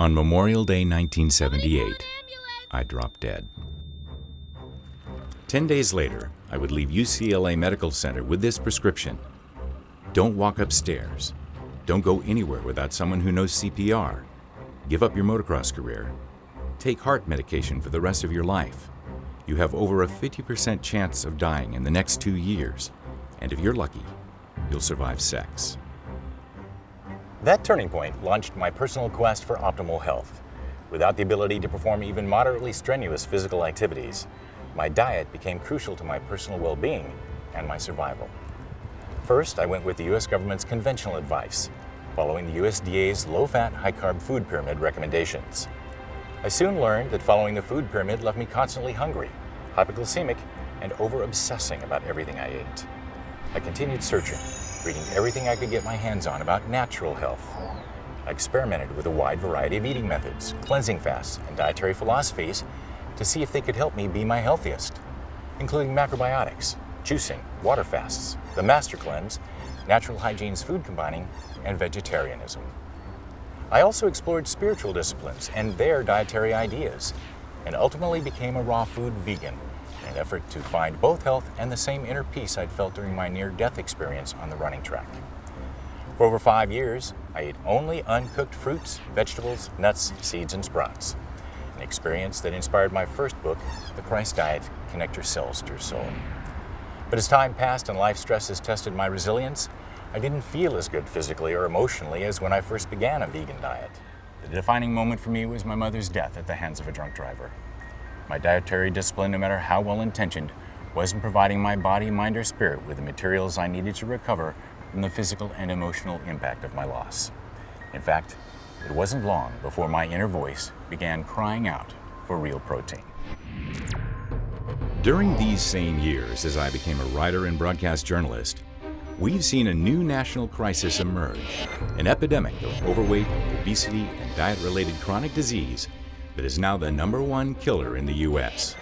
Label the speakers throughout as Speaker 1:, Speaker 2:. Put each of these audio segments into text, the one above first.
Speaker 1: On Memorial Day 1978, I dropped dead. 10 days later, I would leave UCLA Medical Center with this prescription. Don't walk upstairs. Don't go anywhere without someone who knows CPR. Give up your motocross career. Take heart medication for the rest of your life. You have over a 50% chance of dying in the next 2 years. And if you're lucky, you'll survive sex.
Speaker 2: That turning point launched my personal quest for optimal health. Without the ability to perform even moderately strenuous physical activities, my diet became crucial to my personal well-being and my survival. First, I went with the U.S. government's conventional advice, following the USDA's low-fat, high-carb food pyramid recommendations. I soon learned that following the food pyramid left me constantly hungry, hypoglycemic, and over-obsessing about everything I ate. I continued searching, reading everything I could get my hands on about natural health. I experimented with a wide variety of eating methods, cleansing fasts, and dietary philosophies to see if they could help me be my healthiest, including macrobiotics, juicing, water fasts, the master cleanse, natural hygiene's food combining, and vegetarianism. I also explored spiritual disciplines and their dietary ideas, and ultimately became a raw food vegan in an effort to find both health and the same inner peace I'd felt during my near-death experience on the running track. For over 5 years, I ate only uncooked fruits, vegetables, nuts, seeds, and sprouts, an experience that inspired my first book, The Christ Diet: Connect Your Cells to Your Soul. But as time passed and life stresses tested my resilience, I didn't feel as good physically or emotionally as when I first began a vegan diet. The defining moment for me was my mother's death at the hands of a drunk driver. My dietary discipline, no matter how well-intentioned, wasn't providing my body, mind, or spirit with the materials I needed to recover from the physical and emotional impact of my loss. In fact, it wasn't long before my inner voice began crying out for real protein.
Speaker 1: During these same years, as I became a writer and broadcast journalist, we've seen a new national crisis emerge, an epidemic of overweight, obesity, and diet-related chronic disease that is now the #1 killer in the U.S.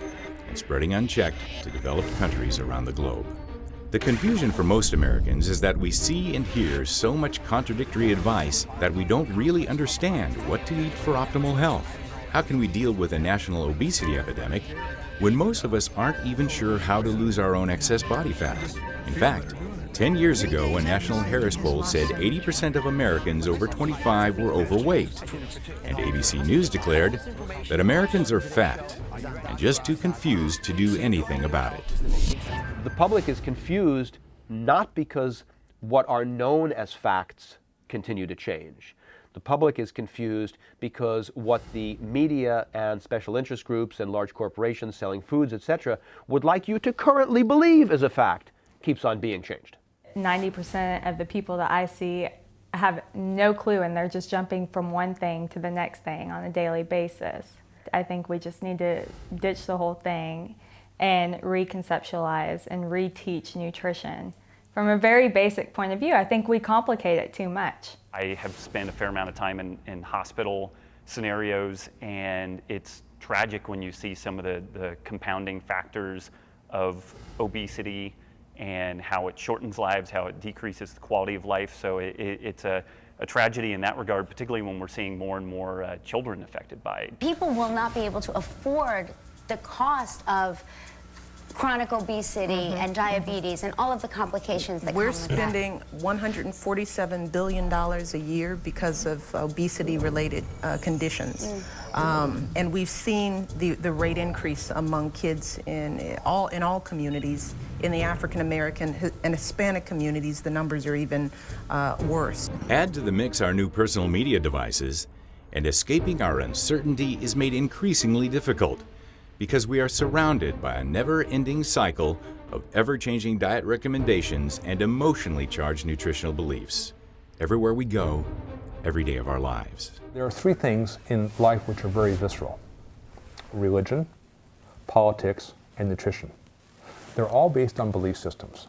Speaker 1: and spreading unchecked to developed countries around the globe. The confusion for most Americans is that we see and hear so much contradictory advice that we don't really understand what to eat for optimal health. How can we deal with a national obesity epidemic when most of us aren't even sure how to lose our own excess body fat? In fact, 10 years ago, a national Harris poll said 80% of Americans over 25 were overweight, and ABC News declared that Americans are fat and just too confused to do anything about it.
Speaker 3: The public is confused not because what are known as facts continue to change. The public is confused because what the media and special interest groups and large corporations selling foods, etc., would like you to currently believe is a fact keeps on being changed.
Speaker 4: 90% of the people that I see have no clue, and they're just jumping from one thing to the next thing on a daily basis. I think we just need to ditch the whole thing and reconceptualize and reteach nutrition. From a very basic point of view, I think we complicate it too much.
Speaker 5: I have spent a fair amount of time in hospital scenarios, and it's tragic when you see some of the compounding factors of obesity and how it shortens lives, how it decreases the quality of life. So it's a tragedy in that regard, particularly when we're seeing more and more children affected by it.
Speaker 6: People will not be able to afford the cost of chronic obesity and diabetes and all of the complications that come
Speaker 7: We're
Speaker 6: with
Speaker 7: spending $147 billion a year because of obesity-related conditions. And we've seen the rate increase among kids in all communities. In the African American and Hispanic communities, the numbers are even worse.
Speaker 1: Add to the mix our new personal media devices, and escaping our uncertainty is made increasingly difficult, because we are surrounded by a never-ending cycle of ever-changing diet recommendations and emotionally charged nutritional beliefs. Everywhere we go, every day of our lives.
Speaker 8: There are 3 things in life which are very visceral: religion, politics, and nutrition. They're all based on belief systems,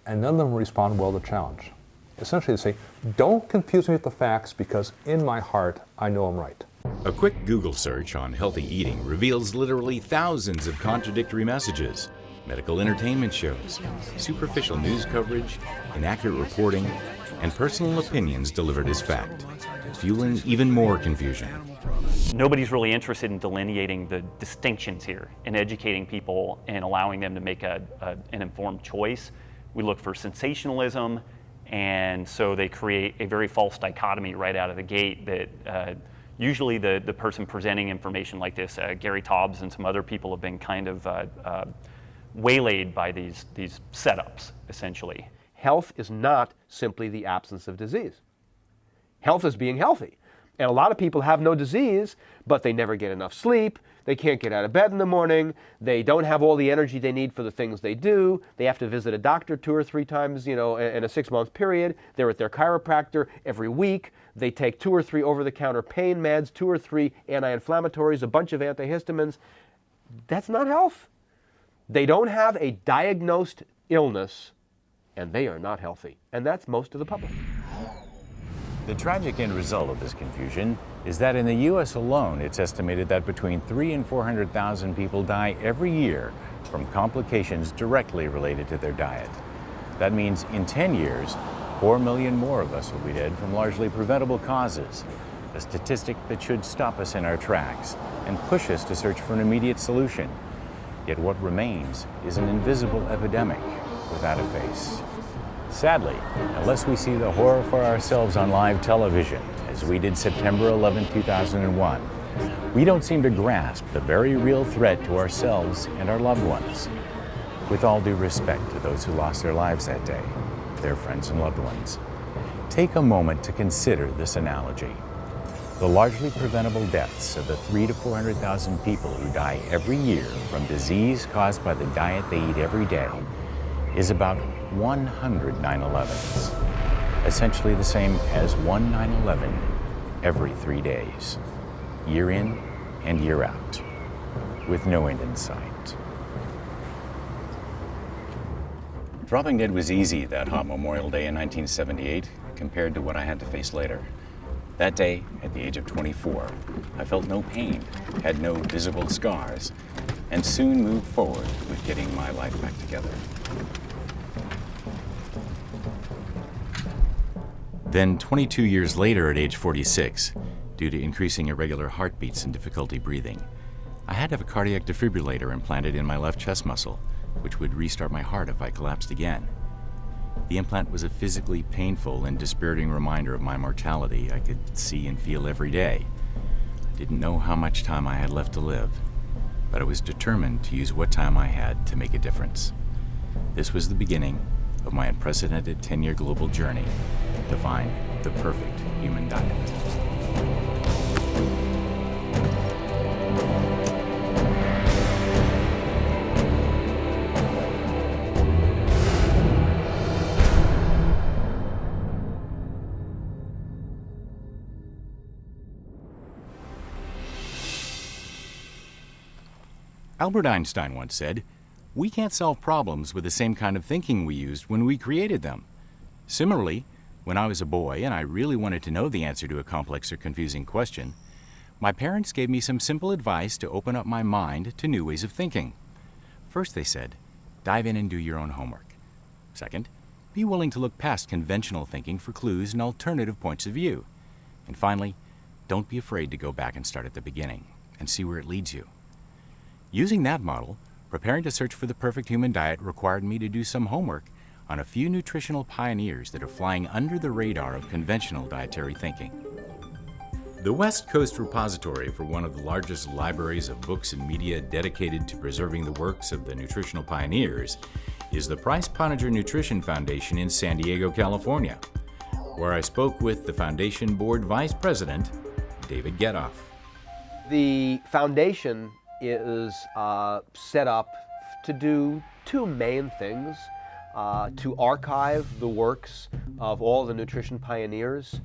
Speaker 8: and none of them respond well to challenge. Essentially, they say, don't confuse me with the facts because in my heart, I know I'm right.
Speaker 1: A quick Google search on healthy eating reveals literally thousands of contradictory messages. medical entertainment shows, superficial news coverage, inaccurate reporting, and personal opinions delivered as fact, fueling even more confusion.
Speaker 5: Nobody's really interested in delineating the distinctions here and educating people and allowing them to make an informed choice. We look for sensationalism, and so they create a very false dichotomy right out of the gate that usually the person presenting information like this, Gary Taubes and some other people have been kind of waylaid by these setups, essentially.
Speaker 3: Health is not simply the absence of disease. Health is being healthy. And a lot of people have no disease, but they never get enough sleep, they can't get out of bed in the morning, they don't have all the energy they need for the things they do, they have to visit a doctor 2 or 3 times, in a 6-month period, they're at their chiropractor every week, they take 2 or 3 over-the-counter pain meds, 2 or 3 anti-inflammatories, a bunch of antihistamines. That's not health. They don't have a diagnosed illness, and they are not healthy. And that's most of the public.
Speaker 2: The tragic end result of this confusion is that in the U.S. alone, it's estimated that between 300,000 and 400,000 people die every year from complications directly related to their diet. That means in 10 years, 4 million more of us will be dead from largely preventable causes, a statistic that should stop us in our tracks and push us to search for an immediate solution. Yet what remains is an invisible epidemic without a face. Sadly, unless we see the horror for ourselves on live television, as we did September 11, 2001, we don't seem to grasp the very real threat to ourselves and our loved ones. With all due respect to those who lost their lives that day, their friends and loved ones, take a moment to consider this analogy. The largely preventable deaths of the 300,000 to 400,000 people who die every year from disease caused by the diet they eat every day is about 100 9/11s, essentially the same as 1 9/11 every 3 days, year in and year out, with no end in sight. Dropping dead was easy that hot Memorial Day in 1978 compared to what I had to face later. That day, at the age of 24, I felt no pain, had no visible scars, and soon moved forward with getting my life back together.
Speaker 1: Then 22 years later at age 46, due to increasing irregular heartbeats and difficulty breathing, I had to have a cardiac defibrillator implanted in my left chest muscle, which would restart my heart if I collapsed again. The implant was a physically painful and dispiriting reminder of my mortality I could see and feel every day. I didn't know how much time I had left to live, but I was determined to use what time I had to make a difference. This was the beginning of my unprecedented 10-year global journey to find the perfect human diet. Albert Einstein once said, "We can't solve problems with the same kind of thinking we used when we created them." Similarly, when I was a boy and I really wanted to know the answer to a complex or confusing question, my parents gave me some simple advice to open up my mind to new ways of thinking. First, they said, dive in and do your own homework. Second, be willing to look past conventional thinking for clues and alternative points of view. And finally, don't be afraid to go back and start at the beginning and see where it leads you. Using that model, preparing to search for the perfect human diet required me to do some homework on a few nutritional pioneers that are flying under the radar of conventional dietary thinking. The West Coast repository for one of the largest libraries of books and media dedicated to preserving the works of the nutritional pioneers is the Price-Pottinger Nutrition Foundation in San Diego, California, where I spoke with the foundation board vice president, David Getoff.
Speaker 3: The foundation is set up to do 2 main things. To archive the works of all the nutrition pioneers,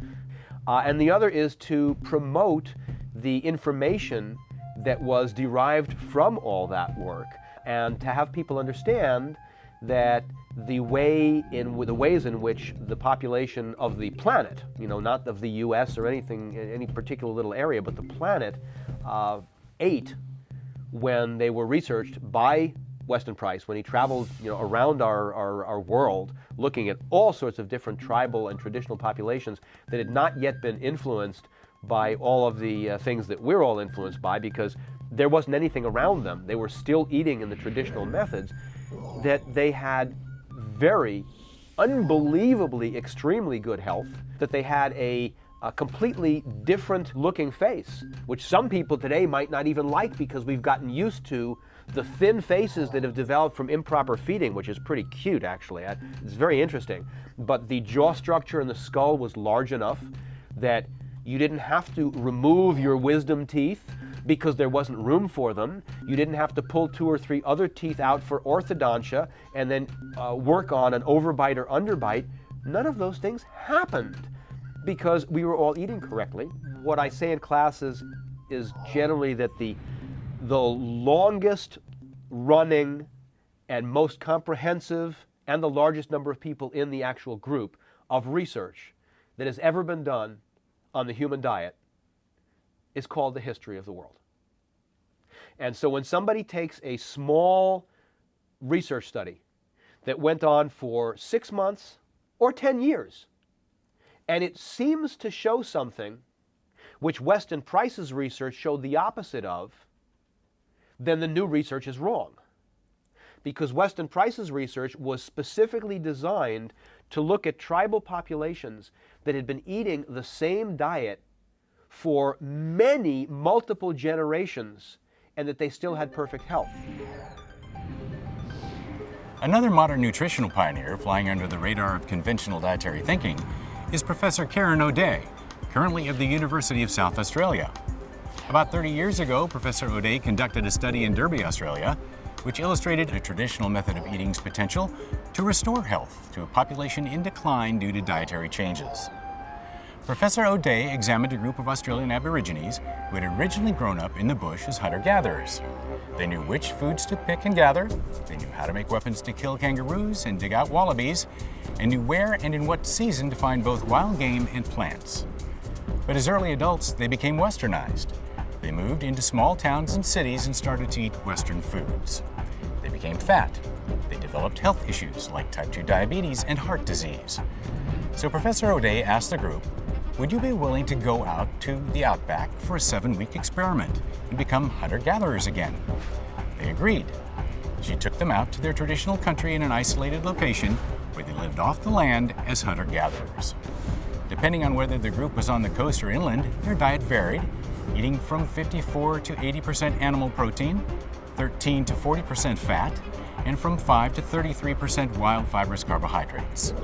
Speaker 3: and the other is to promote the information that was derived from all that work, and to have people understand that the ways in which the population of the planet, not of the U.S. or any particular little area, but the planet ate when they were researched by Weston Price, when he traveled around our world, looking at all sorts of different tribal and traditional populations that had not yet been influenced by all of the things that we're all influenced by, because there wasn't anything around them. They were still eating in the traditional methods, that they had very unbelievably extremely good health, that they had a completely different looking face, which some people today might not even like, because we've gotten used to the thin faces that have developed from improper feeding, which is pretty cute actually. It's very interesting. But the jaw structure in the skull was large enough that you didn't have to remove your wisdom teeth because there wasn't room for them. You didn't have to pull 2 or 3 other teeth out for orthodontia and then work on an overbite or underbite. None of those things happened because we were all eating correctly. What I say in classes is generally that the longest running and most comprehensive and the largest number of people in the actual group of research that has ever been done on the human diet is called The History of the World. And so when somebody takes a small research study that went on for 6 months or 10 years, and it seems to show something which Weston Price's research showed the opposite of, then the new research is wrong. Because Weston Price's research was specifically designed to look at tribal populations that had been eating the same diet for many, multiple generations, and that they still had perfect health.
Speaker 2: Another modern nutritional pioneer flying under the radar of conventional dietary thinking is Professor Karen O'Day, currently of the University of South Australia. About 30 years ago, Professor O'Day conducted a study in Derby, Australia, which illustrated a traditional method of eating's potential to restore health to a population in decline due to dietary changes. Professor O'Day examined a group of Australian Aborigines who had originally grown up in the bush as hunter-gatherers. They knew which foods to pick and gather, they knew how to make weapons to kill kangaroos and dig out wallabies, and knew where and in what season to find both wild game and plants. But as early adults, they became westernized. They moved into small towns and cities and started to eat Western foods. They became fat. They developed health issues like type 2 diabetes and heart disease. So Professor O'Day asked the group, would you be willing to go out to the outback for a 7-week experiment and become hunter-gatherers again? They agreed. She took them out to their traditional country in an isolated location where they lived off the land as hunter-gatherers. Depending on whether the group was on the coast or inland, their diet varied, eating from 54 to 80% animal protein, 13 to 40% fat, and from 5 to 33% wild fibrous carbohydrates.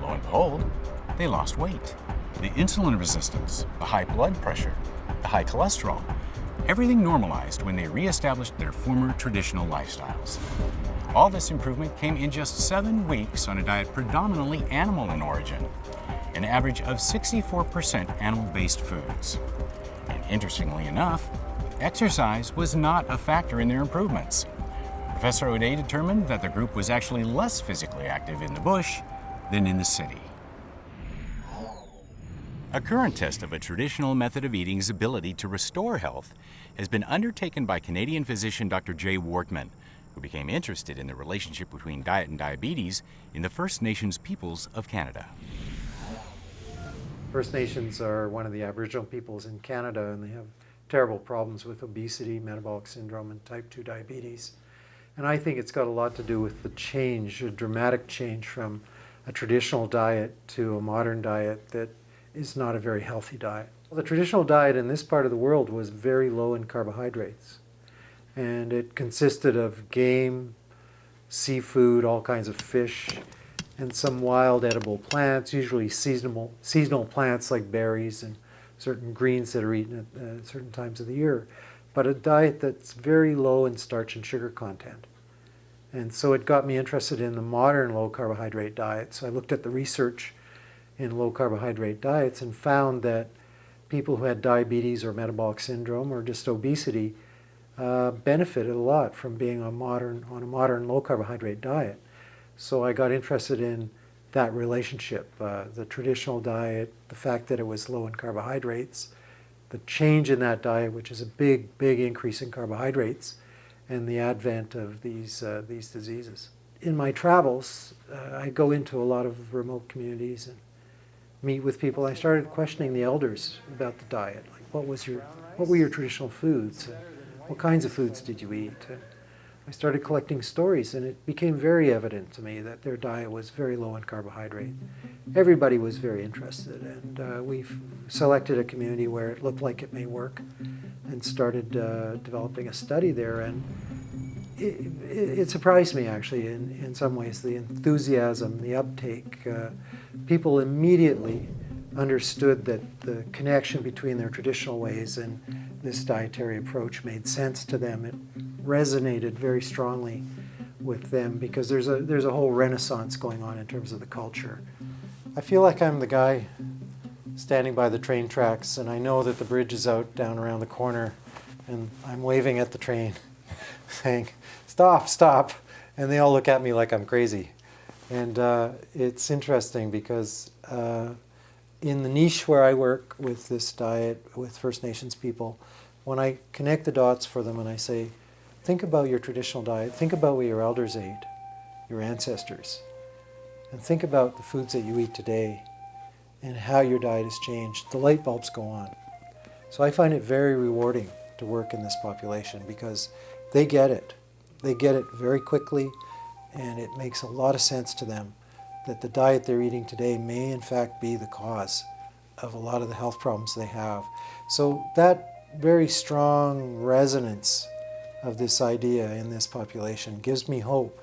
Speaker 2: Lo and behold, they lost weight. The insulin resistance, the high blood pressure, the high cholesterol, everything normalized when they reestablished their former traditional lifestyles. All this improvement came in just 7 weeks on a diet predominantly animal in origin, an average of 64% animal-based foods. And interestingly enough, exercise was not a factor in their improvements. Professor O'Day determined that the group was actually less physically active in the bush than in the city. A current test of a traditional method of eating's ability to restore health has been undertaken by Canadian physician Dr. Jay Wortman, who became interested in the relationship between diet and diabetes in the First Nations peoples of Canada.
Speaker 9: First Nations are one of the Aboriginal peoples in Canada, and they have terrible problems with obesity, metabolic syndrome, and type 2 diabetes. And I think it's got a lot to do with the change, a dramatic change from a traditional diet to a modern diet that is not a very healthy diet. Well, the traditional diet in this part of the world was very low in carbohydrates, and it consisted of game, seafood, all kinds of fish, and some wild edible plants, usually seasonal plants like berries and certain greens that are eaten at certain times of the year, but a diet that's very low in starch and sugar content. And so it got me interested in the modern low carbohydrate diet. So I looked at the research in low carbohydrate diets and found that people who had diabetes or metabolic syndrome or just obesity benefited a lot from being on a modern low carbohydrate diet. So I got interested in that relationship, the traditional diet, the fact that it was low in carbohydrates, the change in that diet, which is a big increase in carbohydrates, and the advent of these diseases. In my travels, I go into a lot of remote communities and meet with people. I started questioning the elders about the diet. Like, what were your traditional foods? And what kinds of foods did you eat? And I started collecting stories, and it became very evident to me that their diet was very low in carbohydrate. Everybody was very interested, and we've selected a community where it looked like it may work and started developing a study there. And it surprised me, actually, in some ways, the enthusiasm, the uptake. People immediately understood that the connection between their traditional ways and this dietary approach made sense to them. It resonated very strongly with them because there's a whole renaissance going on in terms of the culture. I feel like I'm the guy standing by the train tracks, and I know that the bridge is out down around the corner, and I'm waving at the train saying, "Stop, stop," and they all look at me like I'm crazy. And it's interesting because in the niche where I work with this diet, with First Nations people, when I connect the dots for them and I say, think about your traditional diet, think about what your elders ate, your ancestors, and think about the foods that you eat today and how your diet has changed, the light bulbs go on. So I find it very rewarding to work in this population because they get it. They get it very quickly, and it makes a lot of sense to them that the diet they're eating today may in fact be the cause of a lot of the health problems they have. So that very strong resonance of this idea in this population gives me hope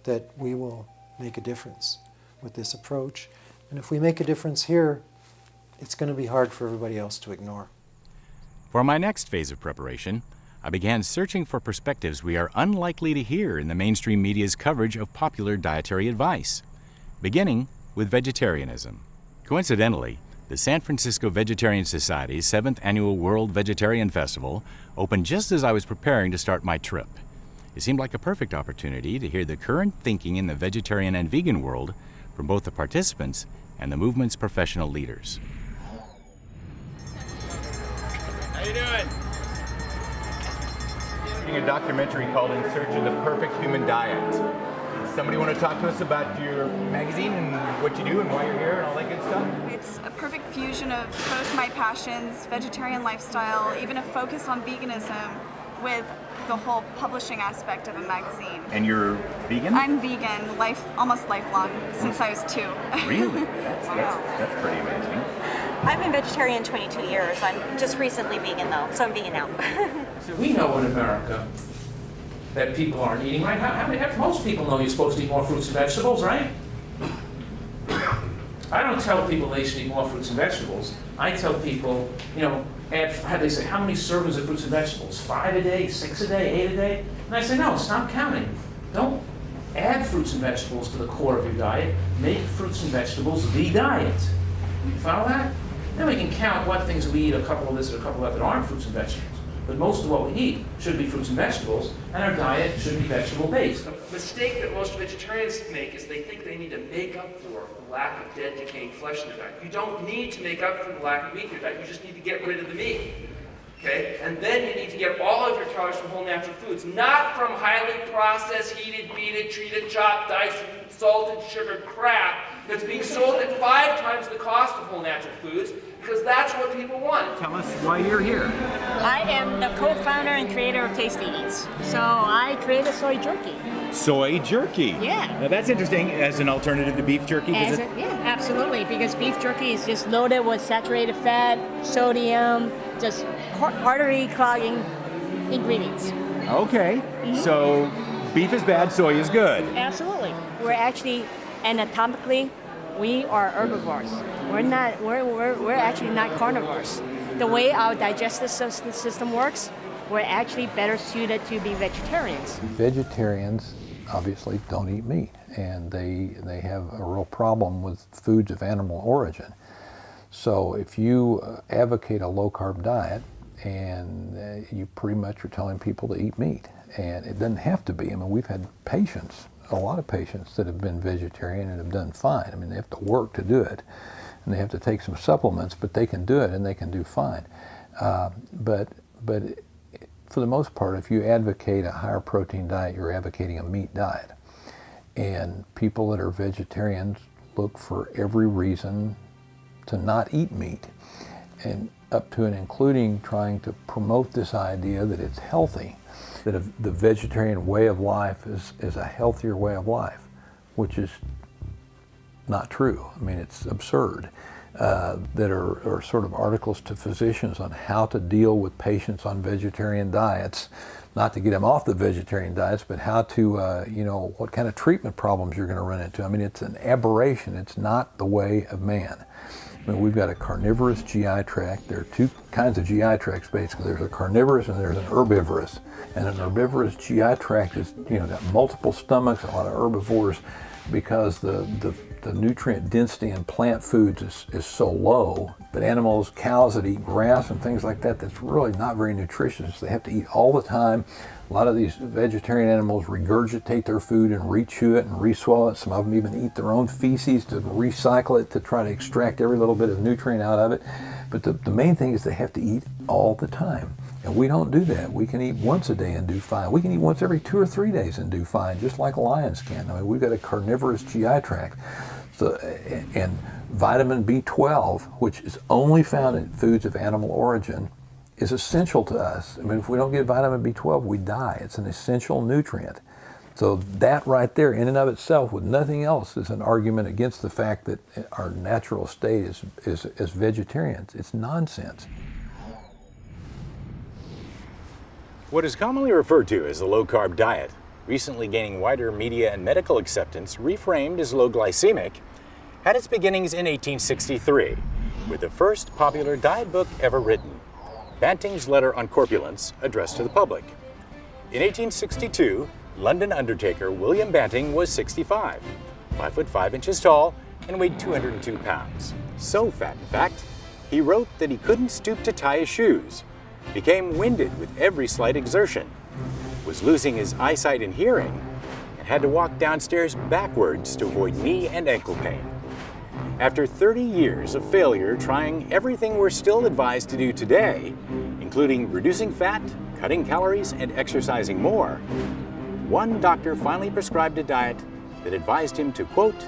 Speaker 9: that we will make a difference with this approach. And if we make a difference here, it's going to be hard for everybody else to ignore.
Speaker 1: For my next phase of preparation, I began searching for perspectives we are unlikely to hear in the mainstream media's coverage of popular dietary advice, beginning with vegetarianism. Coincidentally, the San Francisco Vegetarian Society's 7th Annual World Vegetarian Festival opened just as I was preparing to start my trip. It seemed like a perfect opportunity to hear the current thinking in the vegetarian and vegan world from both the participants and the movement's professional leaders.
Speaker 2: How you doing? Reading a documentary called In Search of the Perfect Human Diet. Somebody want to talk to us about your magazine and what you do and why you're here and all that good stuff?
Speaker 10: It's a perfect fusion of both my passions, vegetarian lifestyle, even a focus on veganism with the whole publishing aspect of a magazine.
Speaker 2: And you're vegan?
Speaker 10: I'm vegan, almost lifelong, since I was 2.
Speaker 2: Really? That's pretty amazing.
Speaker 11: I've been vegetarian 22 years. I'm just recently vegan though, so I'm vegan now.
Speaker 12: So we know in America that people aren't eating right. Most people know you're supposed to eat more fruits and vegetables, right? I don't tell people they should eat more fruits and vegetables. I tell people, they say, how many servings of fruits and vegetables? 5 a day, 6 a day, 8 a day? And I say, no, stop counting. Don't add fruits and vegetables to the core of your diet. Make fruits and vegetables the diet. You follow that? Then we can count what things we eat, a couple of this or a couple of that aren't fruits and vegetables. But most of what we eat should be fruits and vegetables, and our diet should be vegetable-based.
Speaker 13: The mistake that most vegetarians make is they think they need to make up for the lack of dead, decaying flesh in their diet. You don't need to make up for the lack of meat in your diet. You just need to get rid of the meat. Okay? And then you need to get all of your calories from whole natural foods, not from highly processed, heated, beaten, treated, chopped, diced, salted, sugared crap that's being sold at 5 times the cost of whole natural foods, because that's what people want.
Speaker 2: Tell us why you're here.
Speaker 11: I am the co-founder and creator of Tasty Eats. So I created soy jerky.
Speaker 2: Soy jerky?
Speaker 11: Yeah.
Speaker 2: Now that's interesting as an alternative to beef jerky.
Speaker 11: Yeah, absolutely, because beef jerky is just loaded with saturated fat, sodium, just artery clogging ingredients.
Speaker 2: Okay, so beef is bad, soy is good.
Speaker 11: Absolutely. We're actually anatomically, we are herbivores. We're actually not carnivores. The way our digestive system works, we're actually better suited to be vegetarians.
Speaker 14: Vegetarians obviously don't eat meat, and they have a real problem with foods of animal origin. So if you advocate a low-carb diet, and you pretty much are telling people to eat meat, and it doesn't have to be. I mean, we've had patients, a lot of patients that have been vegetarian and have done fine. I mean, they have to work to do it, and they have to take some supplements, but they can do it and they can do fine. But for the most part, if you advocate a higher protein diet, you're advocating a meat diet. And people that are vegetarians look for every reason to not eat meat, and up to and including trying to promote this idea that it's healthy, that the vegetarian way of life is a healthier way of life, which is not true. I mean, it's absurd. That are sort of articles to physicians on how to deal with patients on vegetarian diets, not to get them off the vegetarian diets, but how to, you know, what kind of treatment problems you're going to run into. I mean, it's an aberration. It's not the way of man. I mean, we've got a carnivorous GI tract. There are two kinds of GI tracts, basically. There's a carnivorous and there's an herbivorous. And an herbivorous GI tract is, you know, got multiple stomachs, a lot of herbivores, because the nutrient density in plant foods is so low. But animals, cows that eat grass and things like that, that's really not very nutritious. They have to eat all the time. A lot of these vegetarian animals regurgitate their food and rechew it and re-swallow it. Some of them even eat their own feces to recycle it to try to extract every little bit of nutrient out of it. But the main thing is they have to eat all the time. And we don't do that. We can eat once a day and do fine. We can eat once every 2 or 3 days and do fine, just like lions can. I mean, we've got a carnivorous GI tract. So, and vitamin B12, which is only found in foods of animal origin, is essential to us. I mean, if we don't get vitamin B12, we die. It's an essential nutrient. So that right there, in and of itself, with nothing else, is an argument against the fact that our natural state is as vegetarians. It's nonsense.
Speaker 2: What is commonly referred to as the low-carb diet, recently gaining wider media and medical acceptance, reframed as low glycemic, had its beginnings in 1863, with the first popular diet book ever written, Banting's Letter on Corpulence, addressed to the public. In 1862, London undertaker William Banting was 65, 5 foot 5 inches tall, and weighed 202 pounds. So fat, in fact, he wrote that he couldn't stoop to tie his shoes, became winded with every slight exertion, was losing his eyesight and hearing, and had to walk downstairs backwards to avoid knee and ankle pain. After 30 years of failure trying everything we're still advised to do today, including reducing fat, cutting calories, and exercising more, one doctor finally prescribed a diet that advised him to, quote,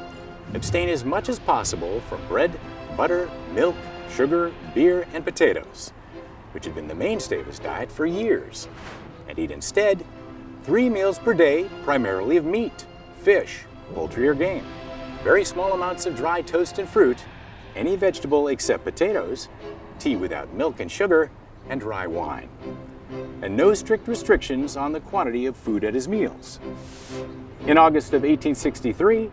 Speaker 2: abstain as much as possible from bread, butter, milk, sugar, beer, and potatoes, which had been the mainstay of his diet for years, and eat instead 3 meals per day, primarily of meat, fish, poultry, or game, very small amounts of dry toast and fruit, any vegetable except potatoes, tea without milk and sugar, and dry wine, and no strict restrictions on the quantity of food at his meals. In August of 1863,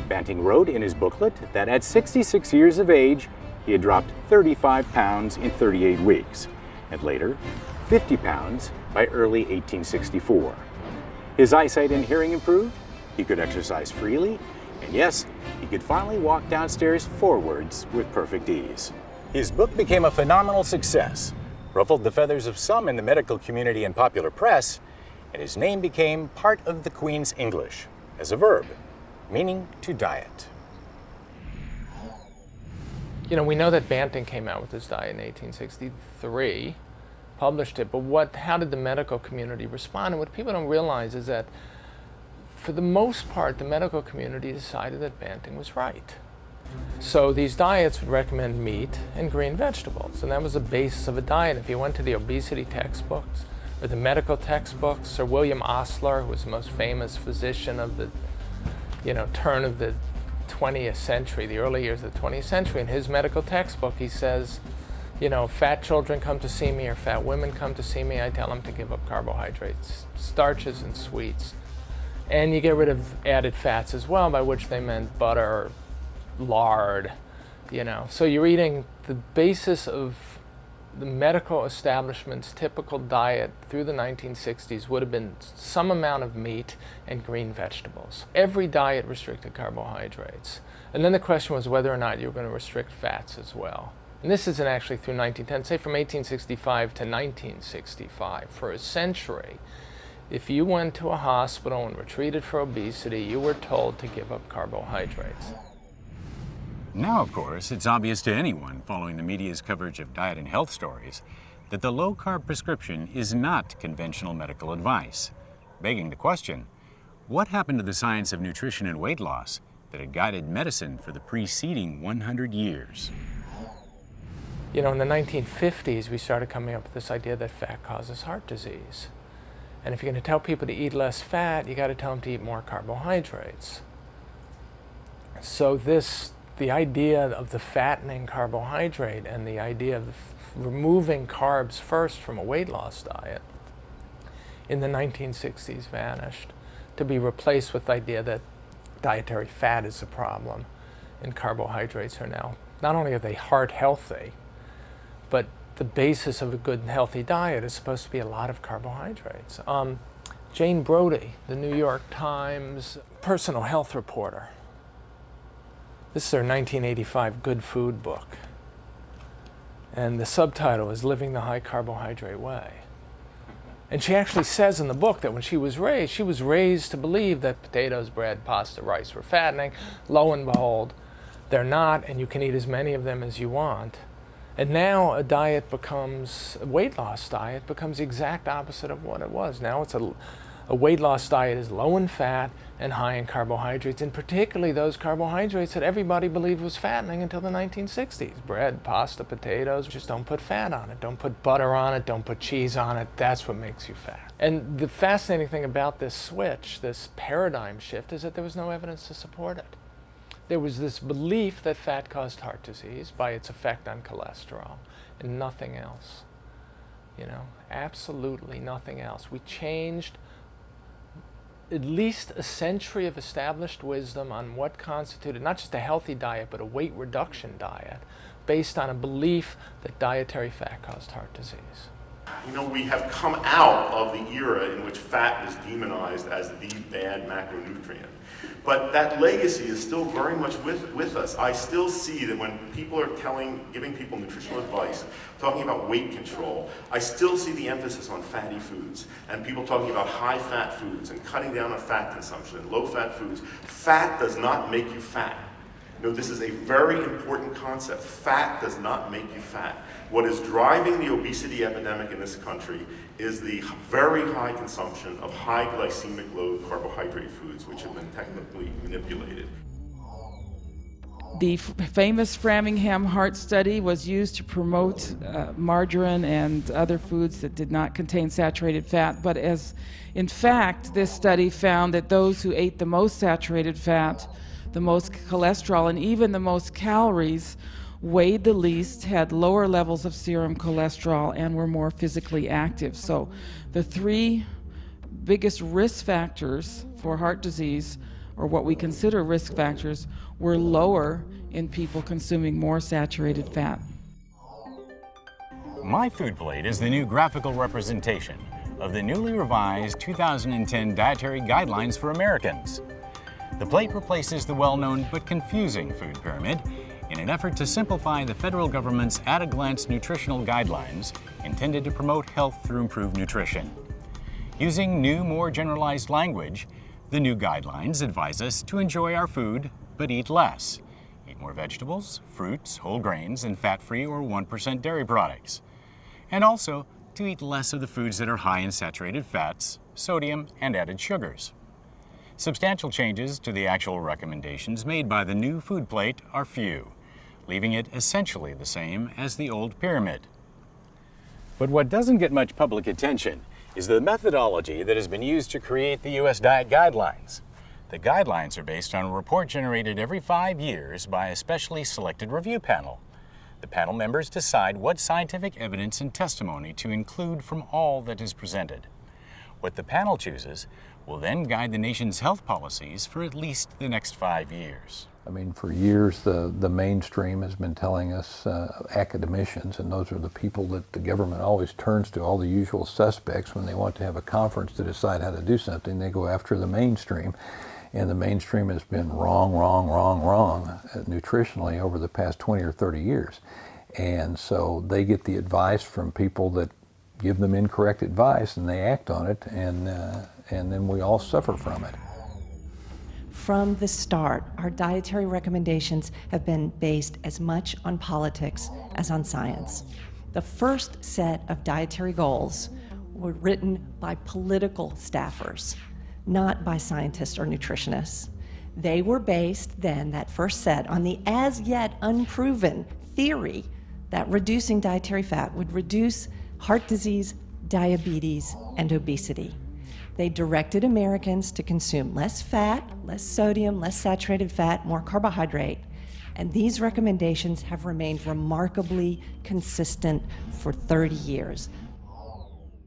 Speaker 2: Banting wrote in his booklet that at 66 years of age, he had dropped 35 pounds in 38 weeks, and later 50 pounds by early 1864. His eyesight and hearing improved, he could exercise freely, and yes, he could finally walk downstairs forwards with perfect ease. His book became a phenomenal success, ruffled the feathers of some in the medical community and popular press, and his name became part of the Queen's English as a verb, meaning to diet.
Speaker 15: You know, we know that Banting came out with this diet in 1863, published it, but how did the medical community respond? And what people don't realize is that for the most part, the medical community decided that Banting was right. So these diets would recommend meat and green vegetables, and that was the basis of a diet. If you went to the obesity textbooks or the medical textbooks, or William Osler, who was the most famous physician of the turn of the 20th century, the early years of the 20th century, in his medical textbook he says, fat children come to see me or fat women come to see me, I tell them to give up carbohydrates, starches, and sweets. And you get rid of added fats as well, by which they meant butter, lard, So you're eating the basis of the medical establishment's typical diet through the 1960s would have been some amount of meat and green vegetables. Every diet restricted carbohydrates. And then the question was whether or not you were going to restrict fats as well. And this isn't actually through 1910, say from 1865 to 1965, for a century. If you went to a hospital and were treated for obesity, you were told to give up carbohydrates.
Speaker 2: Now, of course, it's obvious to anyone following the media's coverage of diet and health stories that the low-carb prescription is not conventional medical advice, begging the question, what happened to the science of nutrition and weight loss that had guided medicine for the preceding 100 years?
Speaker 15: You know, in the 1950s, we started coming up with this idea that fat causes heart disease. And if you're going to tell people to eat less fat, you got to tell them to eat more carbohydrates. So the idea of the fattening carbohydrate and the idea of removing carbs first from a weight loss diet in the 1960s vanished, to be replaced with the idea that dietary fat is a problem and carbohydrates are now, not only are they heart healthy, but the basis of a good and healthy diet is supposed to be a lot of carbohydrates. Jane Brody, the New York Times personal health reporter. This is her 1985 Good Food book. And the subtitle is Living the High Carbohydrate Way. And she actually says in the book that when she was raised to believe that potatoes, bread, pasta, rice were fattening. Lo and behold, they're not, and you can eat as many of them as you want. And now a weight loss diet becomes the exact opposite of what it was. Now it's a weight loss diet is low in fat and high in carbohydrates, and particularly those carbohydrates that everybody believed was fattening until the 1960s. Bread, pasta, potatoes, just don't put fat on it. Don't put butter on it, don't put cheese on it. That's what makes you fat. And the fascinating thing about this switch, this paradigm shift, is that there was no evidence to support it. There was this belief that fat caused heart disease by its effect on cholesterol, and nothing else. You know, absolutely nothing else. We changed at least a century of established wisdom on what constituted not just a healthy diet, but a weight reduction diet, based on a belief that dietary fat caused heart disease.
Speaker 16: You know, we have come out of the era in which fat is demonized as the bad macronutrient. But that legacy is still very much with us. I still see that when people are giving people nutritional advice, talking about weight control, I still see the emphasis on fatty foods and people talking about high-fat foods and cutting down on fat consumption and low-fat foods. Fat does not make you fat. You know, this is a very important concept. Fat does not make you fat. What is driving the obesity epidemic in this country is the very high consumption of high glycemic load carbohydrate foods, which have been technically manipulated.
Speaker 17: The famous Framingham heart study was used to promote margarine and other foods that did not contain saturated fat, but in fact, this study found that those who ate the most saturated fat, the most cholesterol, and even the most calories weighed the least, had lower levels of serum cholesterol, and were more physically active. So the three biggest risk factors for heart disease, or what we consider risk factors, were lower in people consuming more saturated fat.
Speaker 2: My Food Plate is the new graphical representation of the newly revised 2010 Dietary Guidelines for Americans. The plate replaces the well-known but confusing food pyramid in an effort to simplify the federal government's at-a-glance nutritional guidelines intended to promote health through improved nutrition. Using new, more generalized language, the new guidelines advise us to enjoy our food, but eat less. Eat more vegetables, fruits, whole grains, and fat-free or 1% dairy products. And also to eat less of the foods that are high in saturated fats, sodium, and added sugars. Substantial changes to the actual recommendations made by the new food plate are few, leaving it essentially the same as the old pyramid. But what doesn't get much public attention is the methodology that has been used to create the U.S. Diet Guidelines. The guidelines are based on a report generated every 5 years by a specially selected review panel. The panel members decide what scientific evidence and testimony to include from all that is presented. What the panel chooses will then guide the nation's health policies for at least the next 5 years.
Speaker 14: I mean, for years, the mainstream has been telling us, academicians, and those are the people that the government always turns to, all the usual suspects when they want to have a conference to decide how to do something. They go after the mainstream, and the mainstream has been wrong nutritionally over the past 20 or 30 years. And so they get the advice from people that give them incorrect advice, and they act on it, and then we all suffer from it.
Speaker 18: From the start, our dietary recommendations have been based as much on politics as on science. The first set of dietary goals were written by political staffers, not by scientists or nutritionists. They were based then, that first set, on the as yet unproven theory that reducing dietary fat would reduce heart disease, diabetes, and obesity. They directed Americans to consume less fat, less sodium, less saturated fat, more carbohydrate, and these recommendations have remained remarkably consistent for 30 years.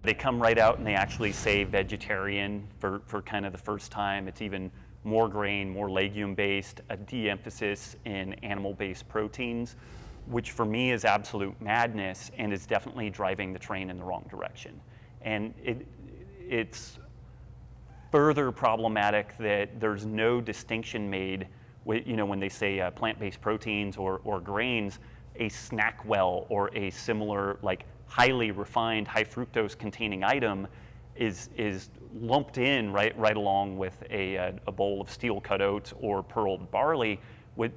Speaker 5: They come right out and they actually say vegetarian for kind of the first time. It's even more grain, more legume-based, a de-emphasis in animal-based proteins, which for me is absolute madness and is definitely driving the train in the wrong direction. And it's further problematic that there's no distinction made with, when they say plant-based proteins or grains, a snack well or a similar like highly refined, high fructose containing item is lumped in right along with a bowl of steel cut oats or pearled barley. With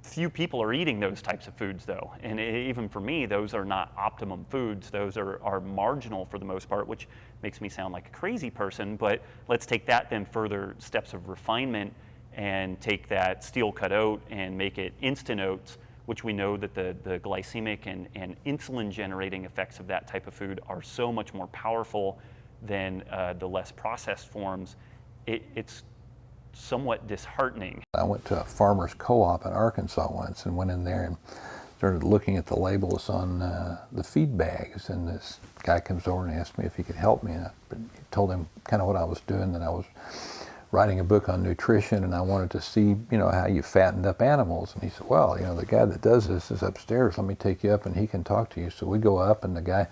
Speaker 5: few people are eating those types of foods though, and even for me, those are not optimum foods. Those are marginal for the most part, which makes me sound like a crazy person. But let's take that then further steps of refinement and take that steel cut oat and make it instant oats, which we know that the glycemic and insulin generating effects of that type of food are so much more powerful than the less processed forms. It's somewhat disheartening.
Speaker 14: I went to a farmer's co-op in Arkansas once and went in there and started looking at the labels on the feed bags, and this guy comes over and asked me if he could help me, and I told him kind of what I was doing, that I was writing a book on nutrition and I wanted to see, how you fattened up animals. And he said, well, the guy that does this is upstairs, let me take you up and he can talk to you. So we go up and the guy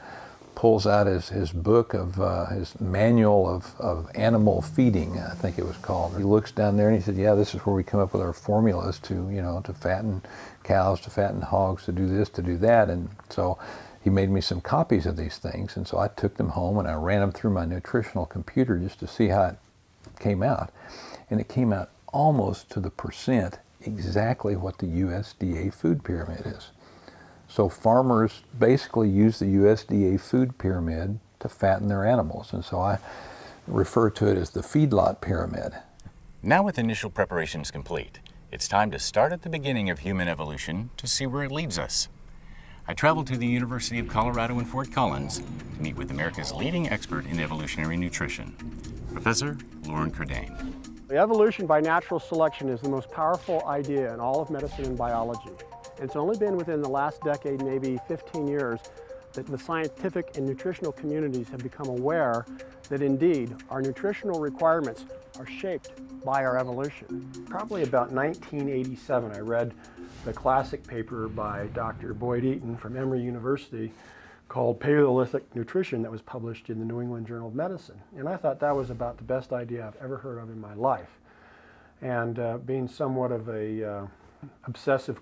Speaker 14: pulls out his book of his manual of animal feeding, I think it was called. He looks down there and he said, yeah, this is where we come up with our formulas to fatten cows, to fatten hogs, to do this, to do that. And so he made me some copies of these things, and so I took them home and I ran them through my nutritional computer just to see how it came out. And it came out almost to the percent exactly what the USDA food pyramid is. So farmers basically use the USDA food pyramid to fatten their animals, and so I refer to it as the feedlot pyramid.
Speaker 2: Now with initial preparations complete, it's time to start at the beginning of human evolution to see where it leads us. I traveled to the University of Colorado in Fort Collins to meet with America's leading expert in evolutionary nutrition, Professor Lauren Curdain.
Speaker 19: The evolution by natural selection is the most powerful idea in all of medicine and biology. It's only been within the last decade, maybe 15 years, that the scientific and nutritional communities have become aware that indeed our nutritional requirements are shaped by our evolution. Probably about 1987, I read the classic paper by Dr. Boyd Eaton from Emory University called Paleolithic Nutrition that was published in the New England Journal of Medicine. And I thought that was about the best idea I've ever heard of in my life. And being somewhat of a obsessive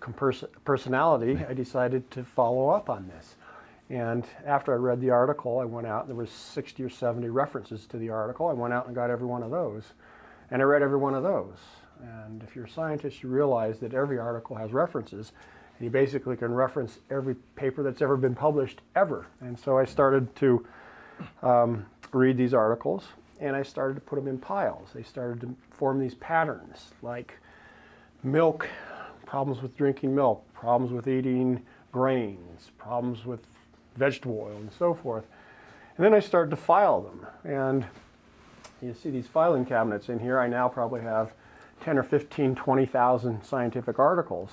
Speaker 19: personality, I decided to follow up on this. And after I read the article, I went out, and there was 60 or 70 references to the article. I went out and got every one of those, and I read every one of those. And if you're a scientist, you realize that every article has references, and you basically can reference every paper that's ever been published ever. And so I started to read these articles, and I started to put them in piles. They started to form these patterns, like milk, problems with drinking milk, problems with eating grains, problems with vegetable oil, and so forth. And then I started to file them. And you see these filing cabinets in here. I now probably have 10 or 15, 20,000 scientific articles.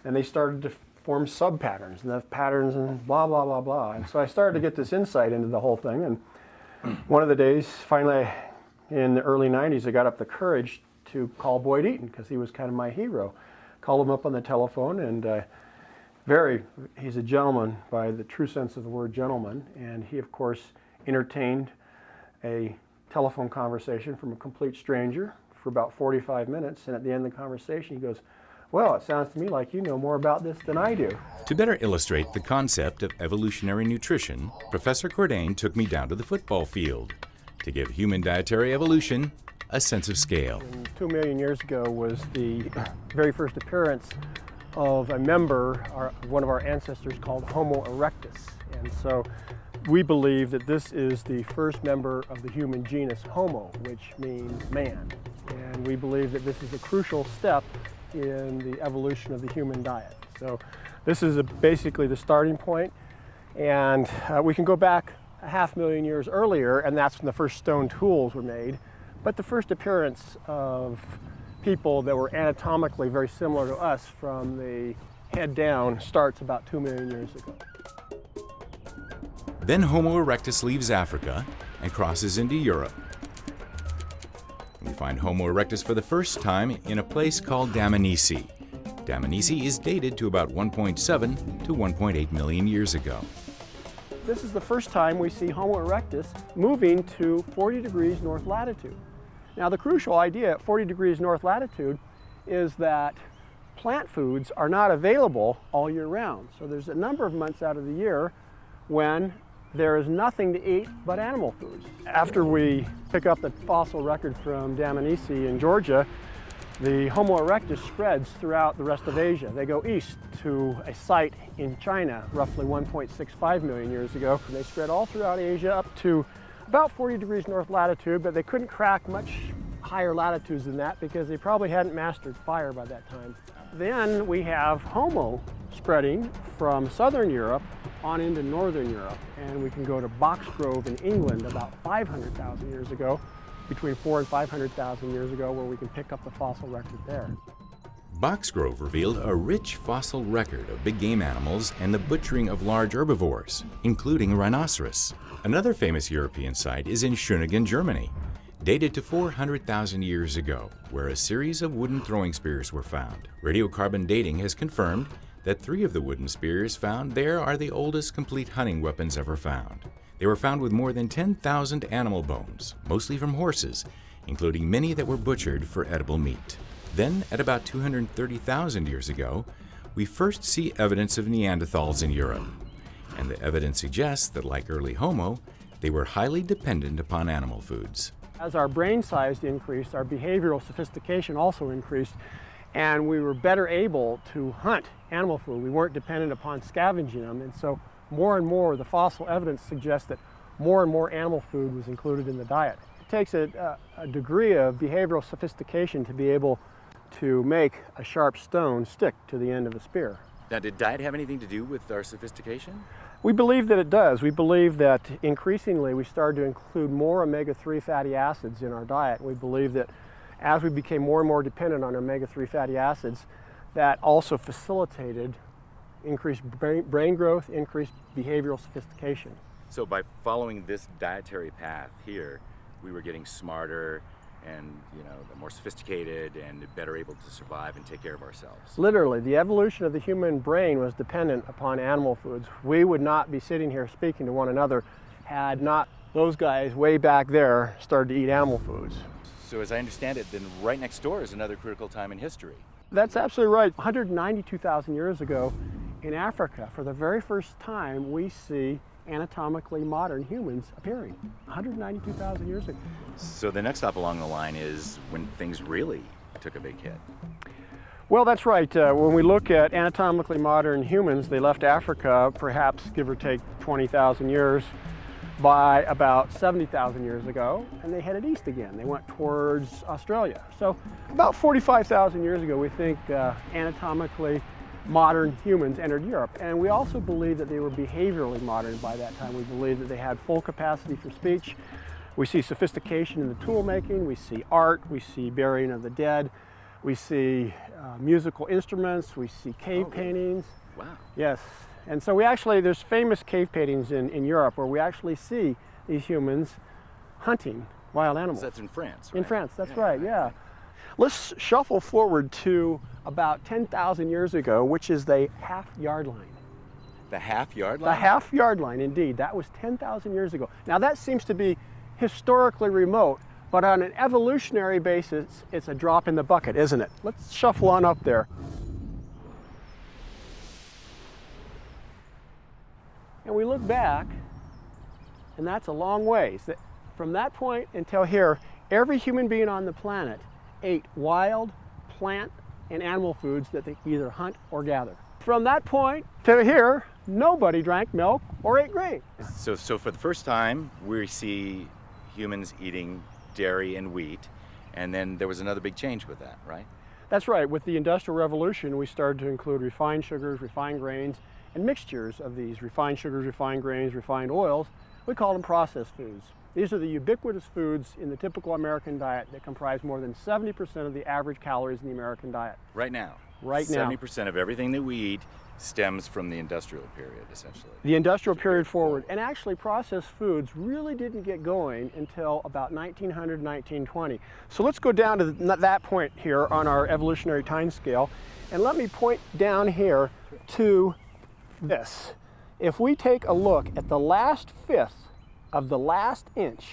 Speaker 19: And they started to form sub-patterns, and the patterns and blah, blah, blah, blah. And so I started to get this insight into the whole thing. And one of the days, finally, in the early 90s, I got up the courage to call Boyd Eaton, because he was kind of my hero. Called him up on the telephone, and he's a gentleman by the true sense of the word gentleman, and he of course entertained a telephone conversation from a complete stranger for about 45 minutes, and at the end of the conversation he goes, well, it sounds to me like you know more about this than I do.
Speaker 1: To better illustrate the concept of evolutionary nutrition, Professor Curdain took me down to the football field to give human dietary evolution a sense of scale.
Speaker 19: 2 million years ago was the very first appearance of a member, one of our ancestors called Homo erectus. And so we believe that this is the first member of the human genus Homo, which means man. And we believe that this is a crucial step in the evolution of the human diet. So this is basically the starting point. And we can go back 500,000 years earlier, and that's when the first stone tools were made. But the first appearance of people that were anatomically very similar to us from the head down starts about 2 million years ago.
Speaker 1: Then Homo erectus leaves Africa and crosses into Europe. We find Homo erectus for the first time in a place called Dmanisi. Dmanisi is dated to about 1.7 to 1.8 million years ago.
Speaker 19: This is the first time we see Homo erectus moving to 40 degrees north latitude. Now, the crucial idea at 40 degrees north latitude is that plant foods are not available all year round. So there's a number of months out of the year when there is nothing to eat but animal foods. After we pick up the fossil record from Dmanisi in Georgia, the Homo erectus spreads throughout the rest of Asia. They go east to a site in China, roughly 1.65 million years ago. They spread all throughout Asia up to about 40 degrees north latitude, but they couldn't crack much higher latitudes than that because they probably hadn't mastered fire by that time. Then we have Homo spreading from southern Europe on into northern Europe, and we can go to Boxgrove in England about 500,000 years ago, between 400,000 and 500,000 years ago, where we can pick up the fossil record there.
Speaker 1: Boxgrove revealed a rich fossil record of big game animals and the butchering of large herbivores, including a rhinoceros. Another famous European site is in Schöningen, Germany, dated to 400,000 years ago, where a series of wooden throwing spears were found. Radiocarbon dating has confirmed that 3 of the wooden spears found there are the oldest complete hunting weapons ever found. They were found with more than 10,000 animal bones, mostly from horses, including many that were butchered for edible meat. Then, at about 230,000 years ago, we first see evidence of Neanderthals in Europe. And the evidence suggests that, like early Homo, they were highly dependent upon animal foods.
Speaker 19: As our brain size increased, our behavioral sophistication also increased, and we were better able to hunt animal food. We weren't dependent upon scavenging them, and so more and more the fossil evidence suggests that more and more animal food was included in the diet. It takes a degree of behavioral sophistication to be able to make a sharp stone stick to the end of a spear.
Speaker 2: Now, did diet have anything to do with our sophistication?
Speaker 19: We believe that it does. We believe that increasingly we started to include more omega-3 fatty acids in our diet. We believe that as we became more and more dependent on omega-3 fatty acids, that also facilitated increased brain growth, increased behavioral sophistication.
Speaker 2: So by following this dietary path here, we were getting smarter and more sophisticated and better able to survive and take care of ourselves.
Speaker 19: Literally, the evolution of the human brain was dependent upon animal foods. We would not be sitting here speaking to one another had not those guys way back there started to eat animal foods.
Speaker 2: So as I understand it, then right next door is another critical time in history.
Speaker 19: That's absolutely right. 192,000 years ago in Africa, for the very first time, we see anatomically modern humans appearing. 192,000 years ago.
Speaker 2: So the next stop along the line is when things really took a big hit.
Speaker 19: Well, that's right. When we look at anatomically modern humans, they left Africa, perhaps give or take 20,000 years, by about 70,000 years ago, and they headed east again. They went towards Australia. So about 45,000 years ago, we think anatomically modern humans entered Europe. And we also believe that they were behaviorally modern by that time. We believe that they had full capacity for speech. We see sophistication in the tool making, we see art, we see burying of the dead, we see musical instruments, we see cave paintings.
Speaker 2: Wow.
Speaker 19: Yes. And so there's famous cave paintings in Europe where we actually see these humans hunting wild animals.
Speaker 2: So that's in France, right?
Speaker 19: In France, that's right, yeah. Let's shuffle forward to about 10,000 years ago, which is the half-yard line.
Speaker 2: The half-yard line?
Speaker 19: The half-yard line, indeed. That was 10,000 years ago. Now that seems to be historically remote, but on an evolutionary basis, it's a drop in the bucket, isn't it? Let's shuffle on up there. And we look back, and that's a long ways. From that point until here, every human being on the planet ate wild, plant and animal foods that they either hunt or gather. From that point to here, nobody drank milk or ate grain.
Speaker 2: So for the first time, we see humans eating dairy and wheat, and then there was another big change with that, right?
Speaker 19: That's right. With the Industrial Revolution, we started to include refined sugars, refined grains, and mixtures of these refined sugars, refined grains, refined oils. We call them processed foods. These are the ubiquitous foods in the typical American diet that comprise more than 70% of the average calories in the American diet.
Speaker 2: Right now?
Speaker 19: Right now.
Speaker 2: 70% of everything that we eat stems from the industrial period, essentially.
Speaker 19: The industrial period forward. And actually, processed foods really didn't get going until about 1900, 1920. So let's go down to that point here on our evolutionary time scale, and let me point down here to this. If we take a look at the last fifth of the last inch,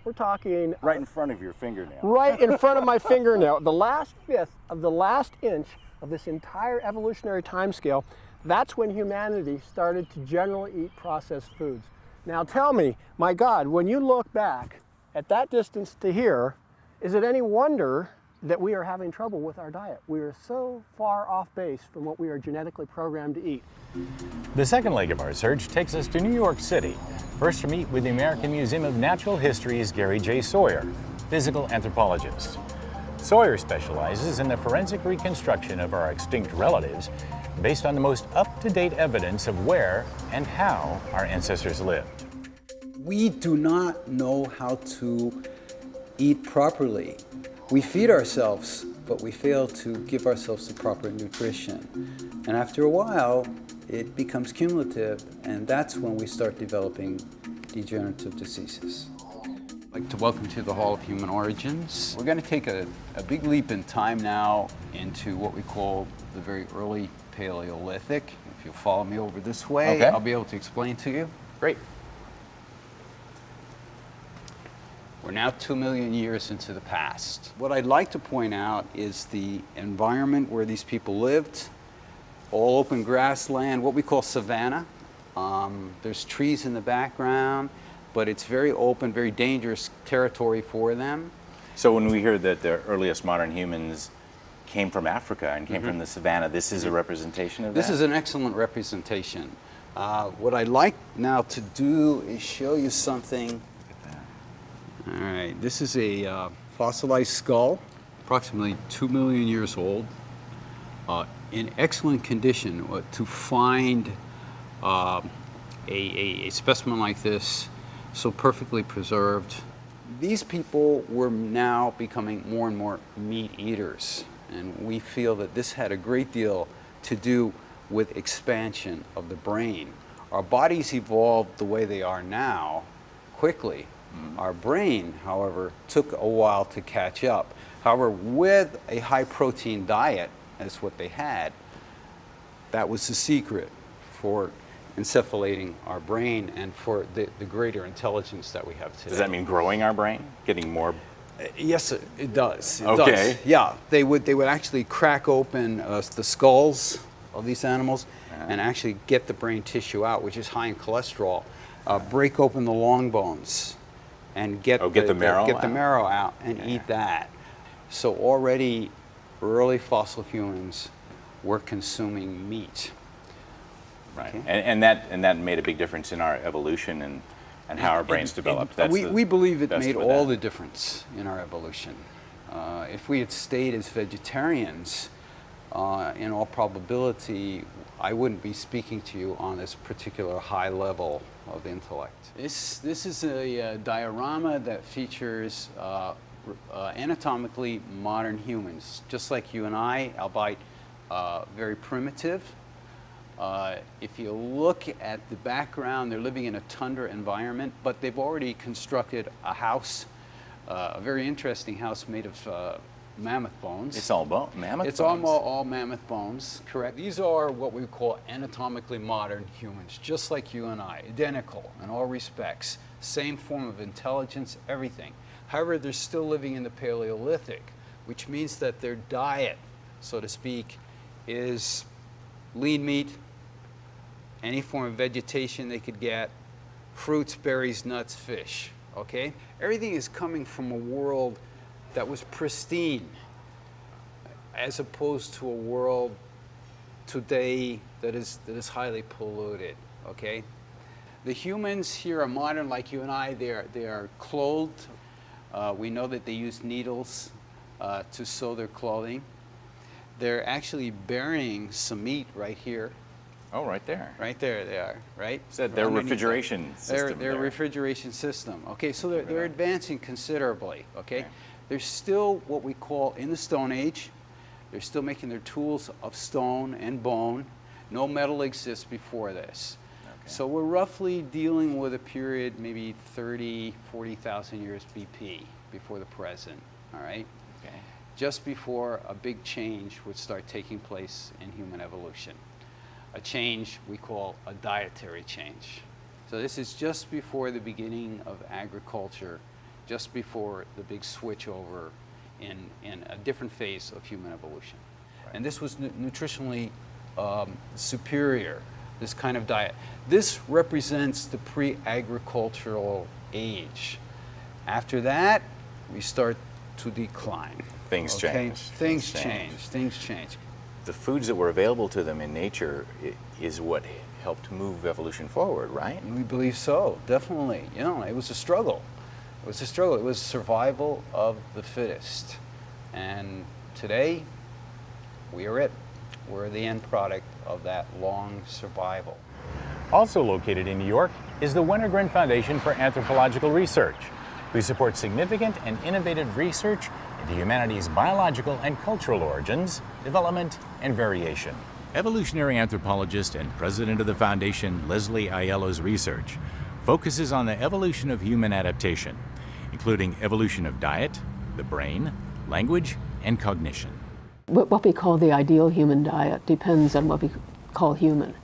Speaker 19: we're talking
Speaker 2: right in front of your fingernail.
Speaker 19: Right in front of my fingernail. The last fifth of the last inch of this entire evolutionary time scale, that's when humanity started to generally eat processed foods. Now tell me, my God, when you look back at that distance to here, is it any wonder that we are having trouble with our diet? We are so far off base from what we are genetically programmed to eat.
Speaker 2: The second leg of our search takes us to New York City, first to meet with the American Museum of Natural History's Gary J. Sawyer, physical anthropologist. Sawyer specializes in the forensic reconstruction of our extinct relatives based on the most up-to-date evidence of where and how our ancestors lived.
Speaker 20: We do not know how to eat properly. We feed ourselves, but we fail to give ourselves the proper nutrition. And after a while, it becomes cumulative, and that's when we start developing degenerative diseases. I'd like to welcome to the Hall of Human Origins. We're going to take a big leap in time now into what we call the very early Paleolithic. If you'll follow me over this way,
Speaker 2: okay.
Speaker 20: I'll be able to explain to you.
Speaker 2: Great.
Speaker 20: We're now 2 million years into the past. What I'd like to point out is the environment where these people lived. All open grassland, what we call savanna. There's trees in the background, but it's very open, very dangerous territory for them.
Speaker 2: So when we hear that the earliest modern humans came from Africa and came from the savanna, this is a representation of that?
Speaker 20: This is an excellent representation. What I'd like now to do is show you something. All right, this is a fossilized skull, approximately 2 million years old, in excellent condition. To find a specimen like this, so perfectly preserved. These people were now becoming more and more meat eaters, and we feel that this had a great deal to do with expansion of the brain. Our bodies evolved the way they are now quickly. Our brain, however, took a while to catch up. However, with a high protein diet, as what they had, that was the secret for encephalating our brain and for the greater intelligence that we have today.
Speaker 2: Does that mean growing our brain? Getting more?
Speaker 20: Yes, it does. It
Speaker 2: okay.
Speaker 20: does. Yeah, they would actually crack open the skulls of these animals and actually get the brain tissue out, which is high in cholesterol, break open the long bones, and get the marrow out and eat that. So already early fossil humans were consuming meat.
Speaker 2: Right, okay. and that made a big difference in our evolution and how our brains developed.
Speaker 20: We believe it made all the difference in our evolution. If we had stayed as vegetarians, in all probability, I wouldn't be speaking to you on this particular high level of intellect. This is a diorama that features anatomically modern humans, just like you and I, albeit very primitive. If you look at the background, they're living in a tundra environment, but they've already constructed a house, a very interesting house made of mammoth bones.
Speaker 2: It's all mammoth bones?
Speaker 20: It's all mammoth bones, correct. These are what we call anatomically modern humans, just like you and I, identical in all respects, same form of intelligence, everything. However, they're still living in the Paleolithic, which means that their diet, so to speak, is lean meat, any form of vegetation they could get, fruits, berries, nuts, fish, okay? Everything is coming from a world that was pristine. as opposed to a world today that is highly polluted, okay? The humans here are modern like you and I. They are clothed. We know that they use needles to sew their clothing. They're actually burying some meat right here.
Speaker 2: Oh, right there.
Speaker 20: Right there they are, right?
Speaker 2: So their refrigeration system.
Speaker 20: Their refrigeration system. Okay, so they're advancing considerably, okay? They're still what we call in the Stone Age. They're still making their tools of stone and bone. No metal exists before this. Okay. So we're roughly dealing with a period maybe 30, 40,000 years BP before the present, all right?
Speaker 2: Okay.
Speaker 20: Just before a big change would start taking place in human evolution. A change we call a dietary change. So this is just before the beginning of agriculture, just before the big switch over in a different phase of human evolution. Right. And this was nutritionally superior, this kind of diet. This represents the pre-agricultural age. After that, we start to decline.
Speaker 2: Things change.
Speaker 20: Things change.
Speaker 2: The foods that were available to them in nature is what helped move evolution forward, right?
Speaker 20: We believe so, definitely. You know, it was a struggle. It was a struggle. It was survival of the fittest. And today, we are it. We're the end product of that long survival.
Speaker 2: Also located in New York is the Wenner-Gren Foundation for Anthropological Research. We support significant and innovative research into humanity's biological and cultural origins, development, and variation. Evolutionary anthropologist and president of the foundation, Leslie Aiello's research focuses on the evolution of human adaptation, including evolution of diet, the brain, language, and cognition.
Speaker 21: What we call the ideal human diet depends on what we call human,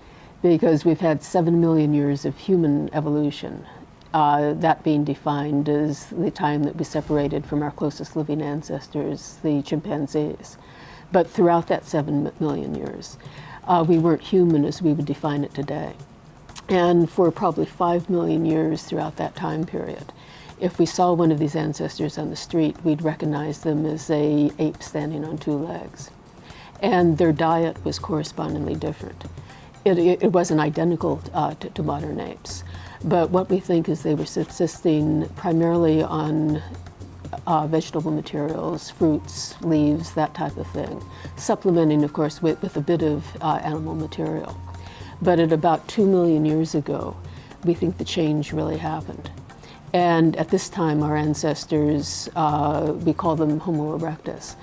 Speaker 21: because we've had 7 million years of human evolution. That being defined as the time that we separated from our closest living ancestors, the chimpanzees. But throughout that 7 million years, we weren't human as we would define it today. And for probably 5 million years throughout that time period, if we saw one of these ancestors on the street, we'd recognize them as an ape standing on 2 legs. And their diet was correspondingly different. It wasn't identical to modern apes. But what we think is they were subsisting primarily on vegetable materials, fruits, leaves, that type of thing, supplementing, of course, with a bit of animal material. But at about 2 million years ago, we think the change really happened. And at this time, our ancestors, we call them Homo erectus,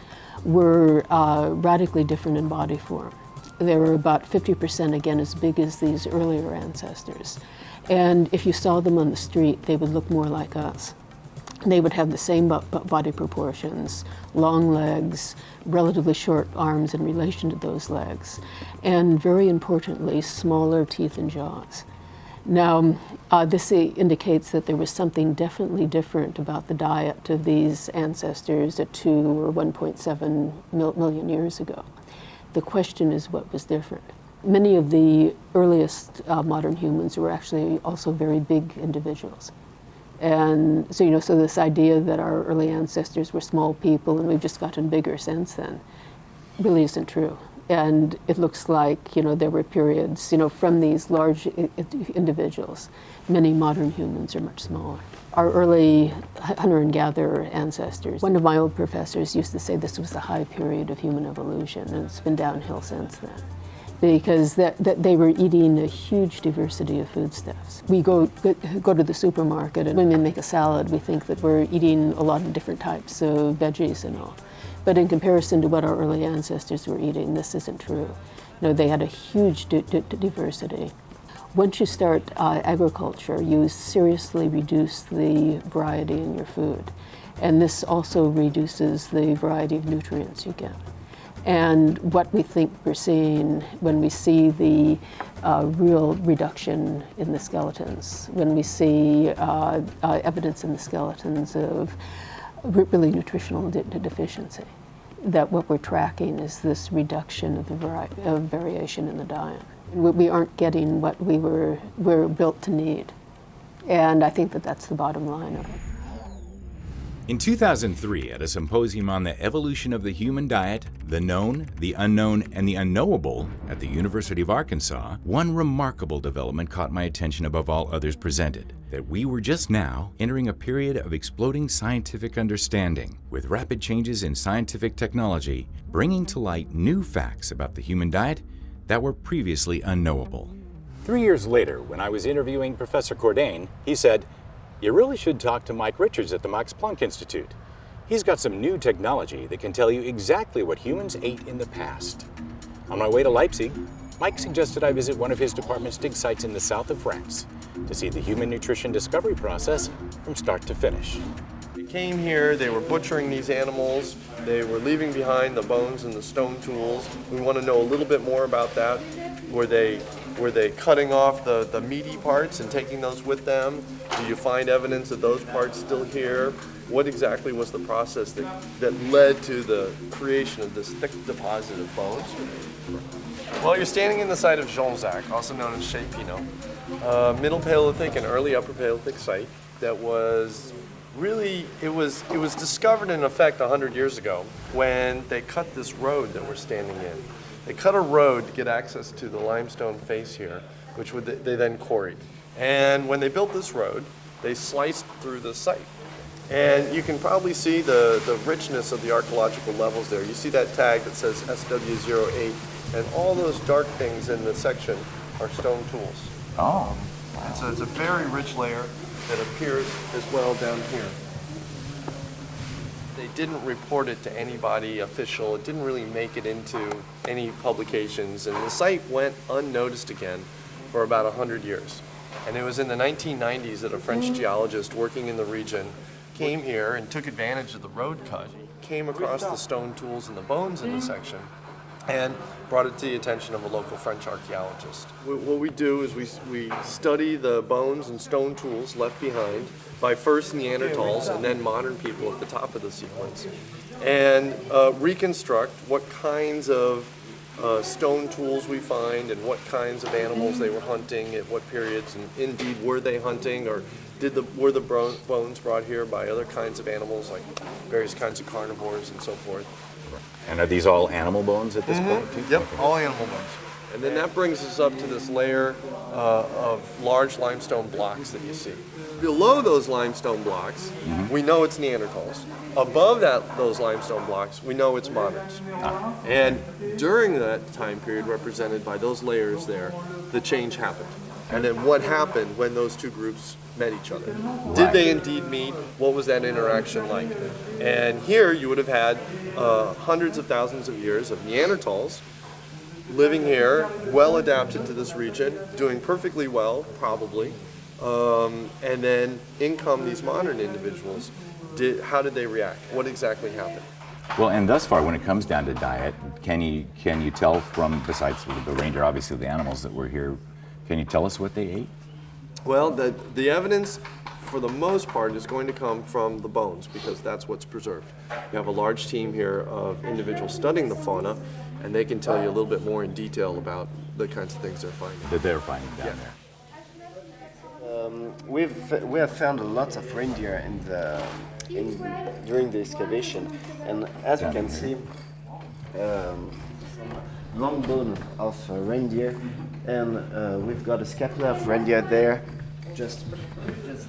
Speaker 21: were radically different in body form. They were about 50% again as big as these earlier ancestors. And if you saw them on the street, they would look more like us. They would have the same body proportions, long legs, relatively short arms in relation to those legs, and very importantly, smaller teeth and jaws. Now, this indicates that there was something definitely different about the diet of these ancestors at 2 or 1.7 million years ago. The question is what was different. Many of the earliest modern humans were actually also very big individuals. And so, so this idea that our early ancestors were small people and we've just gotten bigger since then really isn't true. And it looks like, there were periods, from these large individuals. Many modern humans are much smaller. Our early hunter and gatherer ancestors, one of my old professors used to say this was the high period of human evolution, and it's been downhill since then. Because they were eating a huge diversity of foodstuffs. We go to the supermarket and when we make a salad, we think that we're eating a lot of different types of veggies and all. But in comparison to what our early ancestors were eating, this isn't true. They had a huge diversity. Once you start agriculture, you seriously reduce the variety in your food. And this also reduces the variety of nutrients you get. And what we think we're seeing when we see the real reduction in the skeletons, when we see evidence in the skeletons of really nutritional deficiency, that what we're tracking is this reduction of the variation in the diet. We aren't getting what we're built to need. And I think that that's the bottom line of it.
Speaker 1: In 2003, at a symposium on the evolution of the human diet, the known, the unknown, and the unknowable at the University of Arkansas, one remarkable development caught my attention above all others presented, that we were just now entering a period of exploding scientific understanding, with rapid changes in scientific technology bringing to light new facts about the human diet that were previously unknowable.
Speaker 2: 3 years later, when I was interviewing Professor Cordain, he said, "You really should talk to Mike Richards at the Max Planck Institute. He's got some new technology that can tell you exactly what humans ate in the past." On my way to Leipzig, Mike suggested I visit one of his department's dig sites in the south of France to see the human nutrition discovery process from start to finish.
Speaker 4: They came here, they were butchering these animals, they were leaving behind the bones and the stone tools. We want to know a little bit more about that. Were they cutting off the meaty parts and taking those with them? Do you find evidence of those parts still here? What exactly was the process that led to the creation of this thick deposit of bones? Well, you're standing in the site of Jean-Jacques, also known as Chez Pinot, Middle Paleolithic and early Upper Paleolithic site that was really, it was discovered in effect 100 years ago when they cut this road that we're standing in. They cut a road to get access to the limestone face here, which they then quarried. And when they built this road, they sliced through the site. And you can probably see the richness of the archaeological levels there. You see that tag that says SW08, and all those dark things in the section are stone tools.
Speaker 2: Oh.
Speaker 4: And so it's a very rich layer that appears as well down here. They didn't report it to anybody official. It didn't really make it into any publications, and the site went unnoticed again for about 100 years. And it was in the 1990s that a French geologist working in the region came here and took advantage of the road cut, came across the stone tools and the bones in the section, and brought it to the attention of a local French archaeologist. What we do is we study the bones and stone tools left behind by first Neanderthals and then modern people at the top of the sequence, and reconstruct what kinds of stone tools we find and what kinds of animals they were hunting at what periods, and indeed were they hunting, or were the bones brought here by other kinds of animals like various kinds of carnivores and so forth.
Speaker 2: And are these all animal bones at this point too?
Speaker 4: Yep, all animal bones. And then that brings us up to this layer of large limestone blocks that you see. Below those limestone blocks, we know it's Neanderthals. Above those limestone blocks, we know it's moderns. And during that time period represented by those layers there, the change happened. And then what happened when those two groups met each other? Did they indeed meet? What was that interaction like? And here you would have had hundreds of thousands of years of Neanderthals living here, well adapted to this region, doing perfectly well, probably. And then in come these modern individuals. How did they react? What exactly happened?
Speaker 2: Well, and thus far, when it comes down to diet, can you tell from, besides the reindeer, obviously the animals that were here, can you tell us what they ate?
Speaker 4: Well, the evidence, for the most part, is going to come from the bones, because that's what's preserved. You have a large team here of individuals studying the fauna, and they can tell you a little bit more in detail about the kinds of things they're finding.
Speaker 2: That they're finding down there.
Speaker 22: We have found a lot of reindeer during the excavation, and as you can see, long bone of reindeer, and we've got a scapula of reindeer there, just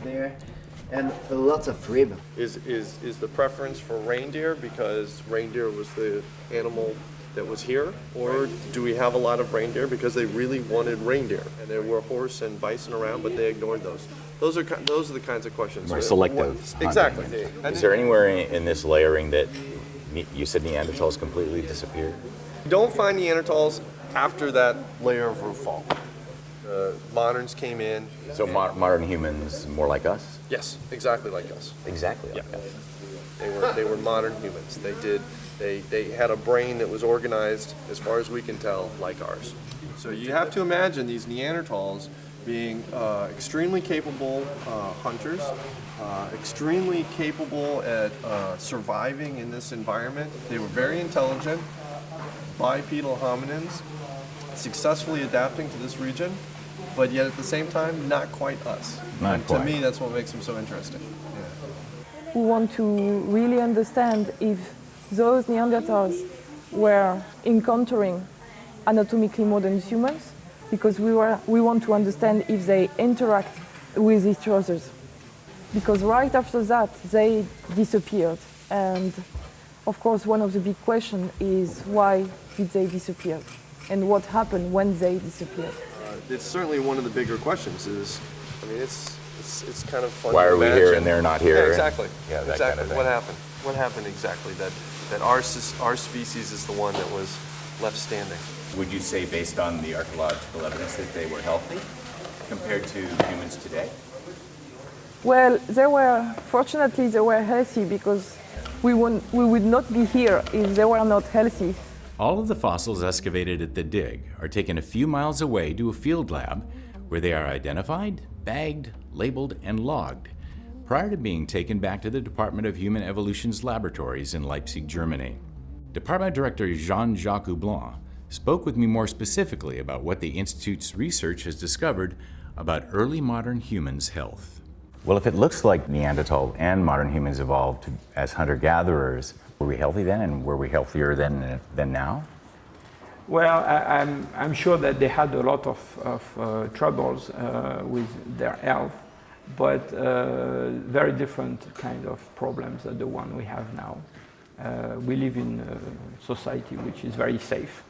Speaker 22: there, and a lot of rib.
Speaker 4: Is the preference for reindeer because reindeer was the animal that was here, or do we have a lot of reindeer because they really wanted reindeer and there were horse and bison around, but they ignored those? Those are the kinds of questions.
Speaker 2: More selective.
Speaker 4: Exactly.
Speaker 2: Is there anywhere in this layering that you said Neanderthals completely disappeared?
Speaker 4: You don't find Neanderthals after that layer of roof fall. Moderns came in.
Speaker 2: So modern humans more like us?
Speaker 4: Yes, exactly like us.
Speaker 2: Exactly like us.
Speaker 4: They were modern humans. They had a brain that was organized, as far as we can tell, like ours. So you have to imagine these Neanderthals being extremely capable hunters, extremely capable at surviving in this environment. They were very intelligent, bipedal hominins, successfully adapting to this region, but yet at the same time, not quite us.
Speaker 2: Not quite.
Speaker 4: To me, that's what makes them so interesting.
Speaker 6: we want to really understand if those Neanderthals were encountering anatomically modern humans, because we want to understand if they interact with each other. Because right after that, they disappeared. And of course, one of the big questions is why did they disappear? And what happened when they disappeared?
Speaker 4: It's certainly one of the bigger questions is, I mean, it's kind of fun
Speaker 2: Why
Speaker 4: to
Speaker 2: are we
Speaker 4: imagine.
Speaker 2: here and they're not here?
Speaker 4: Yeah, exactly.
Speaker 2: Yeah, that
Speaker 4: exactly.
Speaker 2: kind of thing.
Speaker 4: What happened? What happened exactly that our species is the one that was left standing?
Speaker 2: Would you say, based on the archaeological evidence, that they were healthy compared to humans today?
Speaker 6: Well, fortunately they were healthy, because we would not be here if they were not healthy.
Speaker 1: All of the fossils excavated at the dig are taken a few miles away to a field lab where they are identified, bagged, labeled, and logged prior to being taken back to the Department of Human Evolution's laboratories in Leipzig, Germany. Department Director Jean-Jacques Blanc spoke with me more specifically about what the Institute's research has discovered about early modern humans' health.
Speaker 2: Well, if it looks like Neanderthal and modern humans evolved as hunter-gatherers, were we healthy then, and were we healthier than now?
Speaker 7: Well, I'm sure that they had a lot of troubles with their health, but very different kind of problems than the one we have now. We live in a society which is very safe.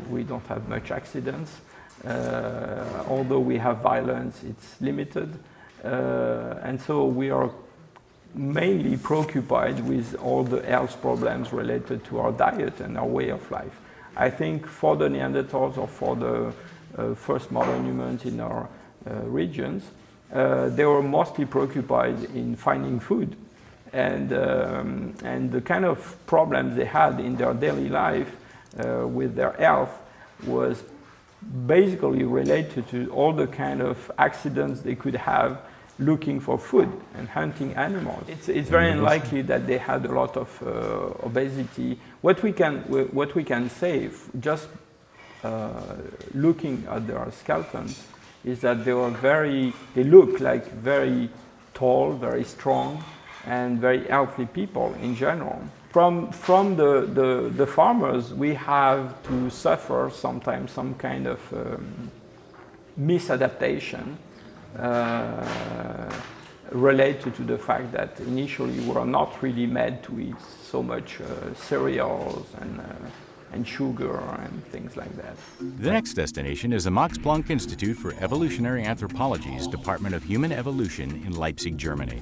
Speaker 7: We don't have much accidents. Although we have violence, it's limited. And so we are mainly preoccupied with all the health problems related to our diet and our way of life. I think for the Neanderthals or for the first modern humans in our regions, they were mostly preoccupied in finding food. And the kind of problems they had in their daily life with their health was basically related to all the kind of accidents they could have looking for food and hunting animals. It's very unlikely that they had a lot of obesity. What we can say, just looking at their skeletons, is that they look like very tall, very strong, and very healthy people in general. From the farmers, we have to suffer sometimes some kind of misadaptation related to the fact that initially we were not really made to eat so much cereals and sugar and things like that.
Speaker 1: The next destination is the Max Planck Institute for Evolutionary Anthropology's Department of Human Evolution in Leipzig, Germany.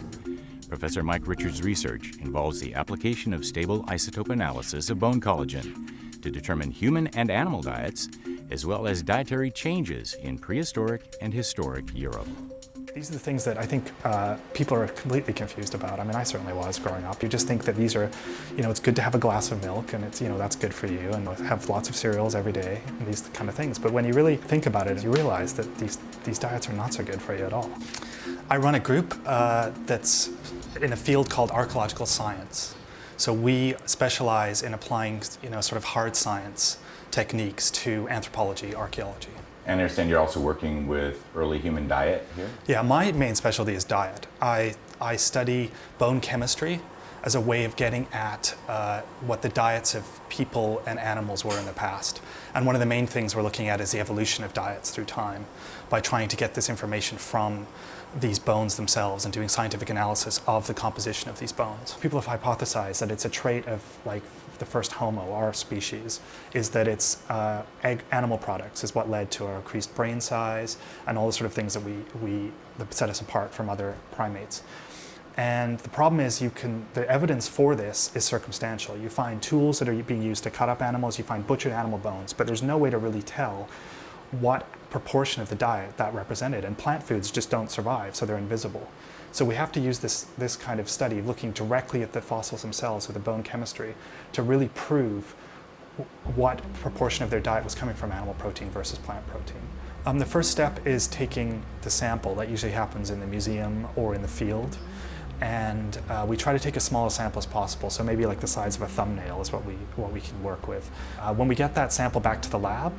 Speaker 1: Professor Mike Richards' research involves the application of stable isotope analysis of bone collagen to determine human and animal diets, as well as dietary changes in prehistoric and historic Europe.
Speaker 23: These are the things that I think people are completely confused about. I mean, I certainly was growing up. You just think that these are, it's good to have a glass of milk and it's, that's good for you, and have lots of cereals every day and these kind of things. But when you really think about it, you realize that these diets are not so good for you at all. I run a group that's in a field called archaeological science. So we specialize in applying, sort of hard science techniques to anthropology, archaeology.
Speaker 2: And I understand you're also working with early human diet here?
Speaker 23: Yeah, my main specialty is diet. I study bone chemistry as a way of getting at what the diets of people and animals were in the past. And one of the main things we're looking at is the evolution of diets through time by trying to get this information from these bones themselves and doing scientific analysis of the composition of these bones. People have hypothesized that it's a trait of the first Homo, our species, is that it's animal products is what led to our increased brain size and all the sort of things that that set us apart from other primates. And the problem is the evidence for this is circumstantial. You find tools that are being used to cut up animals, you find butchered animal bones, but there's no way to really tell what proportion of the diet that represented. And plant foods just don't survive, so they're invisible. So we have to use this kind of study, looking directly at the fossils themselves with the bone chemistry, to really prove what proportion of their diet was coming from animal protein versus plant protein. The first step is taking the sample. That usually happens in the museum or in the field. And we try to take as small a sample as possible, so maybe like the size of a thumbnail is what we can work with. When we get that sample back to the lab,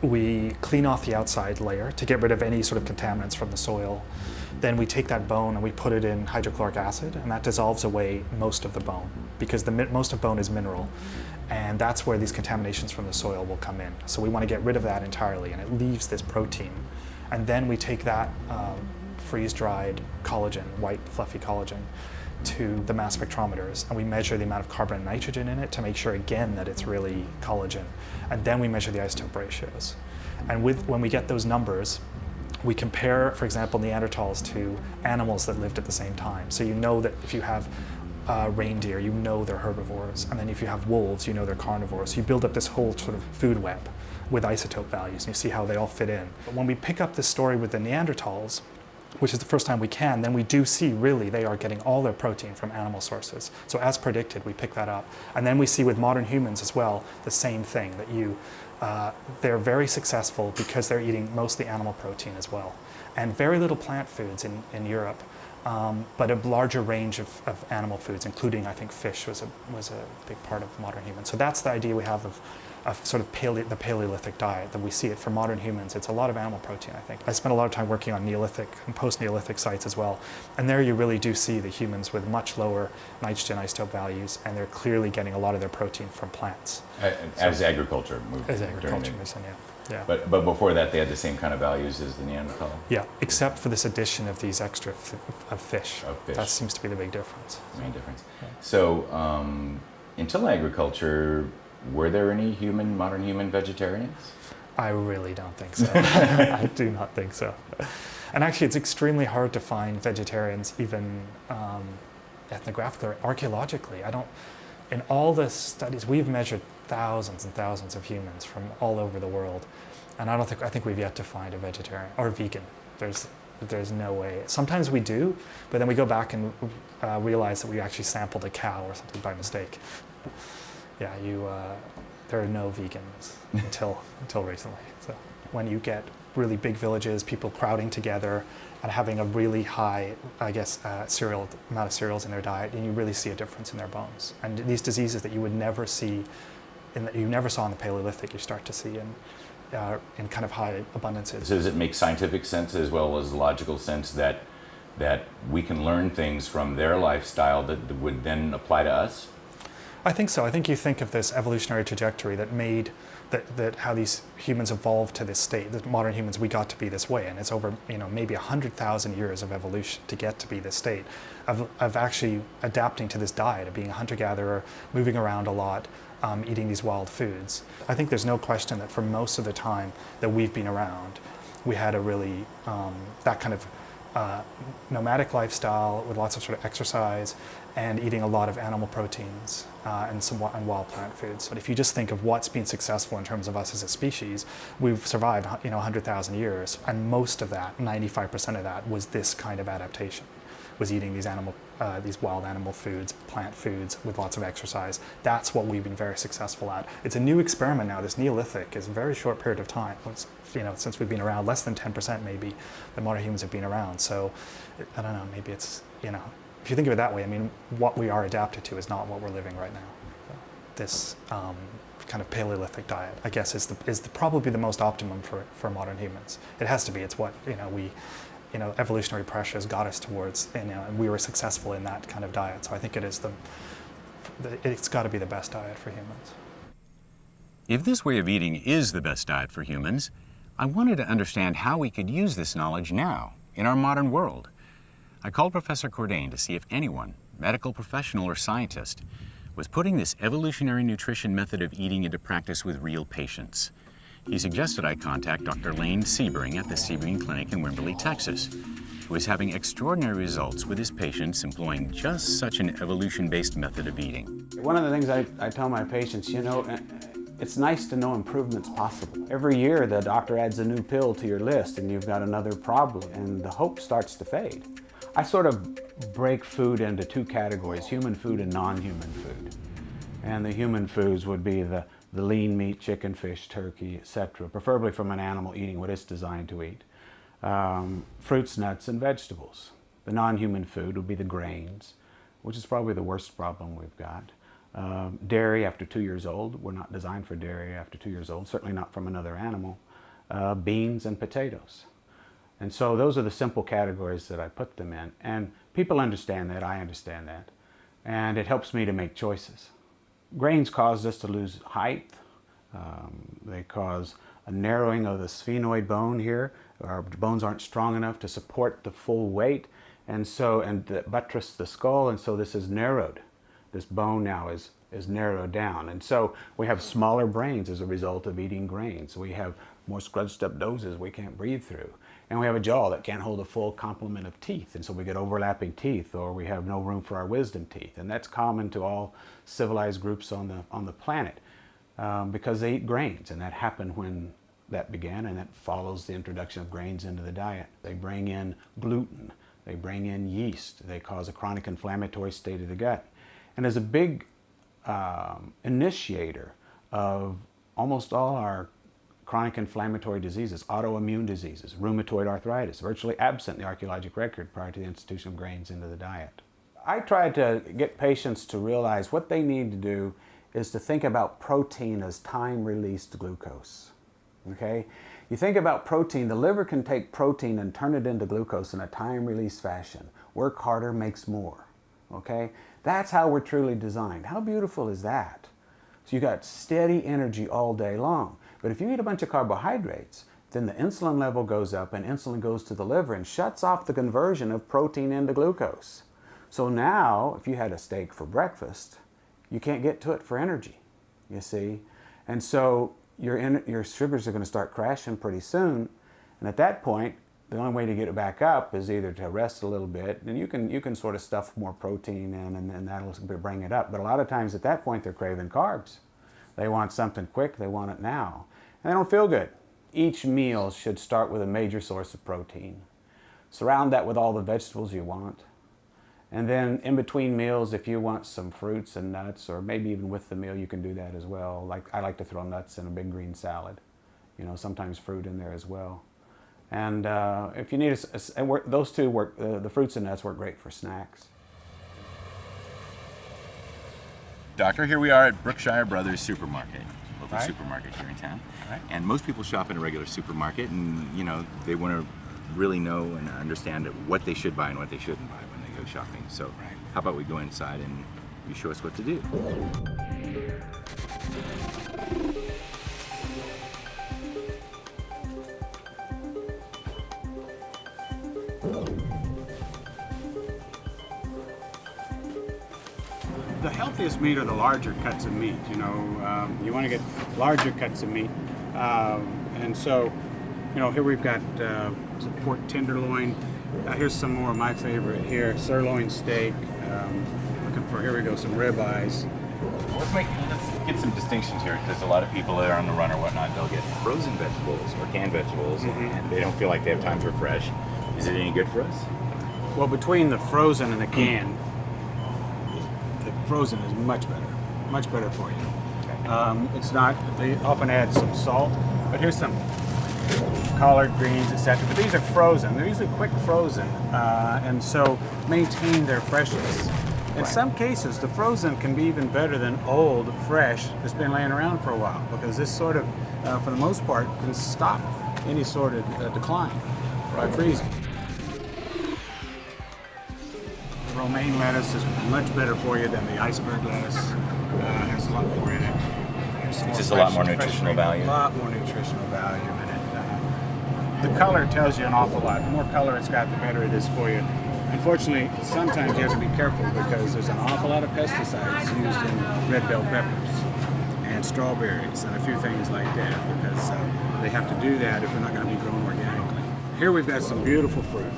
Speaker 23: we clean off the outside layer to get rid of any sort of contaminants from the soil. Then we take that bone and we put it in hydrochloric acid, and that dissolves away most of the bone, because most of bone is mineral, and that's where these contaminations from the soil will come in. So we want to get rid of that entirely, and it leaves this protein. And then we take that freeze-dried collagen, white fluffy collagen, to the mass spectrometers, and we measure the amount of carbon and nitrogen in it to make sure again that it's really collagen. And then we measure the isotope ratios. And when we get those numbers, we compare, for example, Neanderthals to animals that lived at the same time. So you know that if you have reindeer, you know they're herbivores, and then if you have wolves, you know they're carnivores. So you build up this whole sort of food web with isotope values, and you see how they all fit in. But when we pick up this story with the Neanderthals, which is the first time we can, then we do see really they are getting all their protein from animal sources. So as predicted, we pick that up. And then we see with modern humans as well, the same thing, that they're very successful because they're eating mostly animal protein as well. And very little plant foods in Europe, but a larger range of animal foods, including, I think, fish was a big part of modern humans. So that's the idea we have of sort of the Paleolithic diet, that we see it for modern humans. It's a lot of animal protein, I think. I spent a lot of time working on Neolithic and post-Neolithic sites as well, and there you really do see the humans with much lower nitrogen isotope values, and they're clearly getting a lot of their protein from plants.
Speaker 2: As agriculture moved.
Speaker 23: As agriculture moves in, yeah.
Speaker 2: But before that, they had the same kind of values as the Neanderthal?
Speaker 23: Yeah, except for this addition of these extra of fish.
Speaker 2: Of fish.
Speaker 23: That seems to be the big difference.
Speaker 2: Main difference. Yeah. So until agriculture, were there any modern human vegetarians?
Speaker 23: I really don't think so. I do not think so. And actually, it's extremely hard to find vegetarians, even ethnographically or archaeologically. In all the studies, we've measured thousands and thousands of humans from all over the world, and I think we've yet to find a vegetarian or vegan. There's no way. Sometimes we do, but then we go back and realize that we actually sampled a cow or something by mistake. Yeah, there are no vegans until recently. So when you get really big villages, people crowding together and having a really high, I guess, amount of cereals in their diet, and you really see a difference in their bones. And these diseases that you would never see, you never saw in the Paleolithic, you start to see in kind of high abundances.
Speaker 2: So does it make scientific sense as well as logical sense that we can learn things from their lifestyle that would then apply to us?
Speaker 23: I think so. I think you think of this evolutionary trajectory that made that how these humans evolved to this state. The modern humans, we got to be this way, and it's over maybe 100,000 years of evolution to get to be this state of actually adapting to this diet of being a hunter-gatherer, moving around a lot, eating these wild foods. I think there's no question that for most of the time that we've been around, we had a really that kind of nomadic lifestyle with lots of sort of exercise and eating a lot of animal proteins and wild plant foods. But if you just think of what's been successful in terms of us as a species, we've survived 100,000 years, and most of that, 95% of that, was this kind of adaptation, was eating these wild animal foods, plant foods with lots of exercise. That's what we've been very successful at. It's a new experiment now. This Neolithic is a very short period of time. Since we've been around, less than 10% maybe, the modern humans have been around. So I don't know, maybe it's, if you think of it that way, I mean, what we are adapted to is not what we're living right now. So this kind of Paleolithic diet, I guess, is probably the most optimum for modern humans. It has to be. It's what evolutionary pressures got us towards, and we were successful in that kind of diet. So I think it's got to be the best diet for humans.
Speaker 1: If this way of eating is the best diet for humans, I wanted to understand how we could use this knowledge now in our modern world. I called Professor Cordain to see if anyone, medical professional or scientist, was putting this evolutionary nutrition method of eating into practice with real patients. He suggested I contact Dr. Lane Sebring at the Sebring Clinic in Wimberley, Texas, who is having extraordinary results with his patients employing just such an evolution-based method of eating.
Speaker 3: One of the things I tell my patients, it's nice to know improvement's possible. Every year the doctor adds a new pill to your list and you've got another problem, and the hope starts to fade. I sort of break food into two categories, human food and non-human food. And the human foods would be the lean meat, chicken, fish, turkey, etc., preferably from an animal eating what it's designed to eat. Fruits, nuts, and vegetables. The non-human food would be the grains, which is probably the worst problem we've got. Dairy after 2 years old. We're not designed for dairy after 2 years old, certainly not from another animal. beans and potatoes. And so those are the simple categories that I put them in. And people understand that, I understand that. And it helps me to make choices. Grains cause us to lose height. They cause a narrowing of the sphenoid bone here. Our bones aren't strong enough to support the full weight, and buttress the skull, and so this is narrowed. This bone now is narrowed down, and so we have smaller brains as a result of eating grains. We have more scrunched up noses we can't breathe through, and we have a jaw that can't hold a full complement of teeth, and so we get overlapping teeth, or we have no room for our wisdom teeth, and that's common to all civilized groups on the planet. Because they eat grains, and that happened when that began, and that follows the introduction of grains into the diet. They bring in gluten, they bring in yeast, they cause a chronic inflammatory state of the gut. And as a big initiator of almost all our chronic inflammatory diseases, autoimmune diseases, rheumatoid arthritis, virtually absent in the archaeologic record prior to the institution of grains into the diet. I tried to get patients to realize what they need to do is to think about protein as time-released glucose, okay? You think about protein, the liver can take protein and turn it into glucose in a time-release fashion. Work harder, makes more, okay? That's how we're truly designed. How beautiful is that? So you got steady energy all day long. But if you eat a bunch of carbohydrates, then the insulin level goes up and insulin goes to the liver and shuts off the conversion of protein into glucose. So now, if you had a steak for breakfast, you can't get to it for energy, you see? And so your sugars are going to start crashing pretty soon. And at that point, the only way to get it back up is either to rest a little bit, and you can sort of stuff more protein in, and that'll bring it up. But a lot of times at that point, they're craving carbs. They want something quick, they want it now. And they don't feel good. Each meal should start with a major source of protein. Surround that with all the vegetables you want. And then in between meals, if you want some fruits and nuts, or maybe even with the meal, you can do that as well. Like I like to throw nuts in a big green salad. You know, sometimes fruit in there as well. And if you need those two work, the fruits and nuts work great for snacks.
Speaker 2: Doctor, here we are at Brookshire Brothers Supermarket, local
Speaker 3: Right.
Speaker 2: supermarket here in town.
Speaker 3: Right.
Speaker 2: And most people shop in a regular supermarket, and you know they want to really know and understand what they should buy and what they shouldn't buy when they go shopping. So how about we go inside and you show us what to do?
Speaker 3: The healthiest meat are the larger cuts of meat. You know, you want to get larger cuts of meat, and so, you know, here we've got some pork tenderloin. Here's some more of my favorite here: sirloin steak. Looking for, here we go, some rib eyes.
Speaker 2: Let's get some distinctions here, because a lot of people that are on the run or whatnot, they'll get frozen vegetables or canned vegetables, and they don't feel like they have time for fresh. Is it any good for us?
Speaker 3: Well, between the frozen and the canned, the frozen is much better for you. It's not, they often add some salt, but here's some collard greens, etc. But these are frozen. They're usually quick frozen, and so maintain their freshness. In some cases, the frozen can be even better than old, fresh, that's been laying around for a while, because this sort of, for the most part, can stop any sort of decline by freezing. The romaine lettuce is much better for you than the iceberg lettuce. Has a lot more in it.
Speaker 2: It's just a lot more nutritional value.
Speaker 3: A lot more nutritional value in it. The color tells you an awful lot. The more color it's got, the better it is for you. Unfortunately, sometimes you have to be careful because there's an awful lot of pesticides used in red bell peppers and strawberries and a few things like that, because they have to do that if they're not going to be grown organically. Here we've got some beautiful fruit.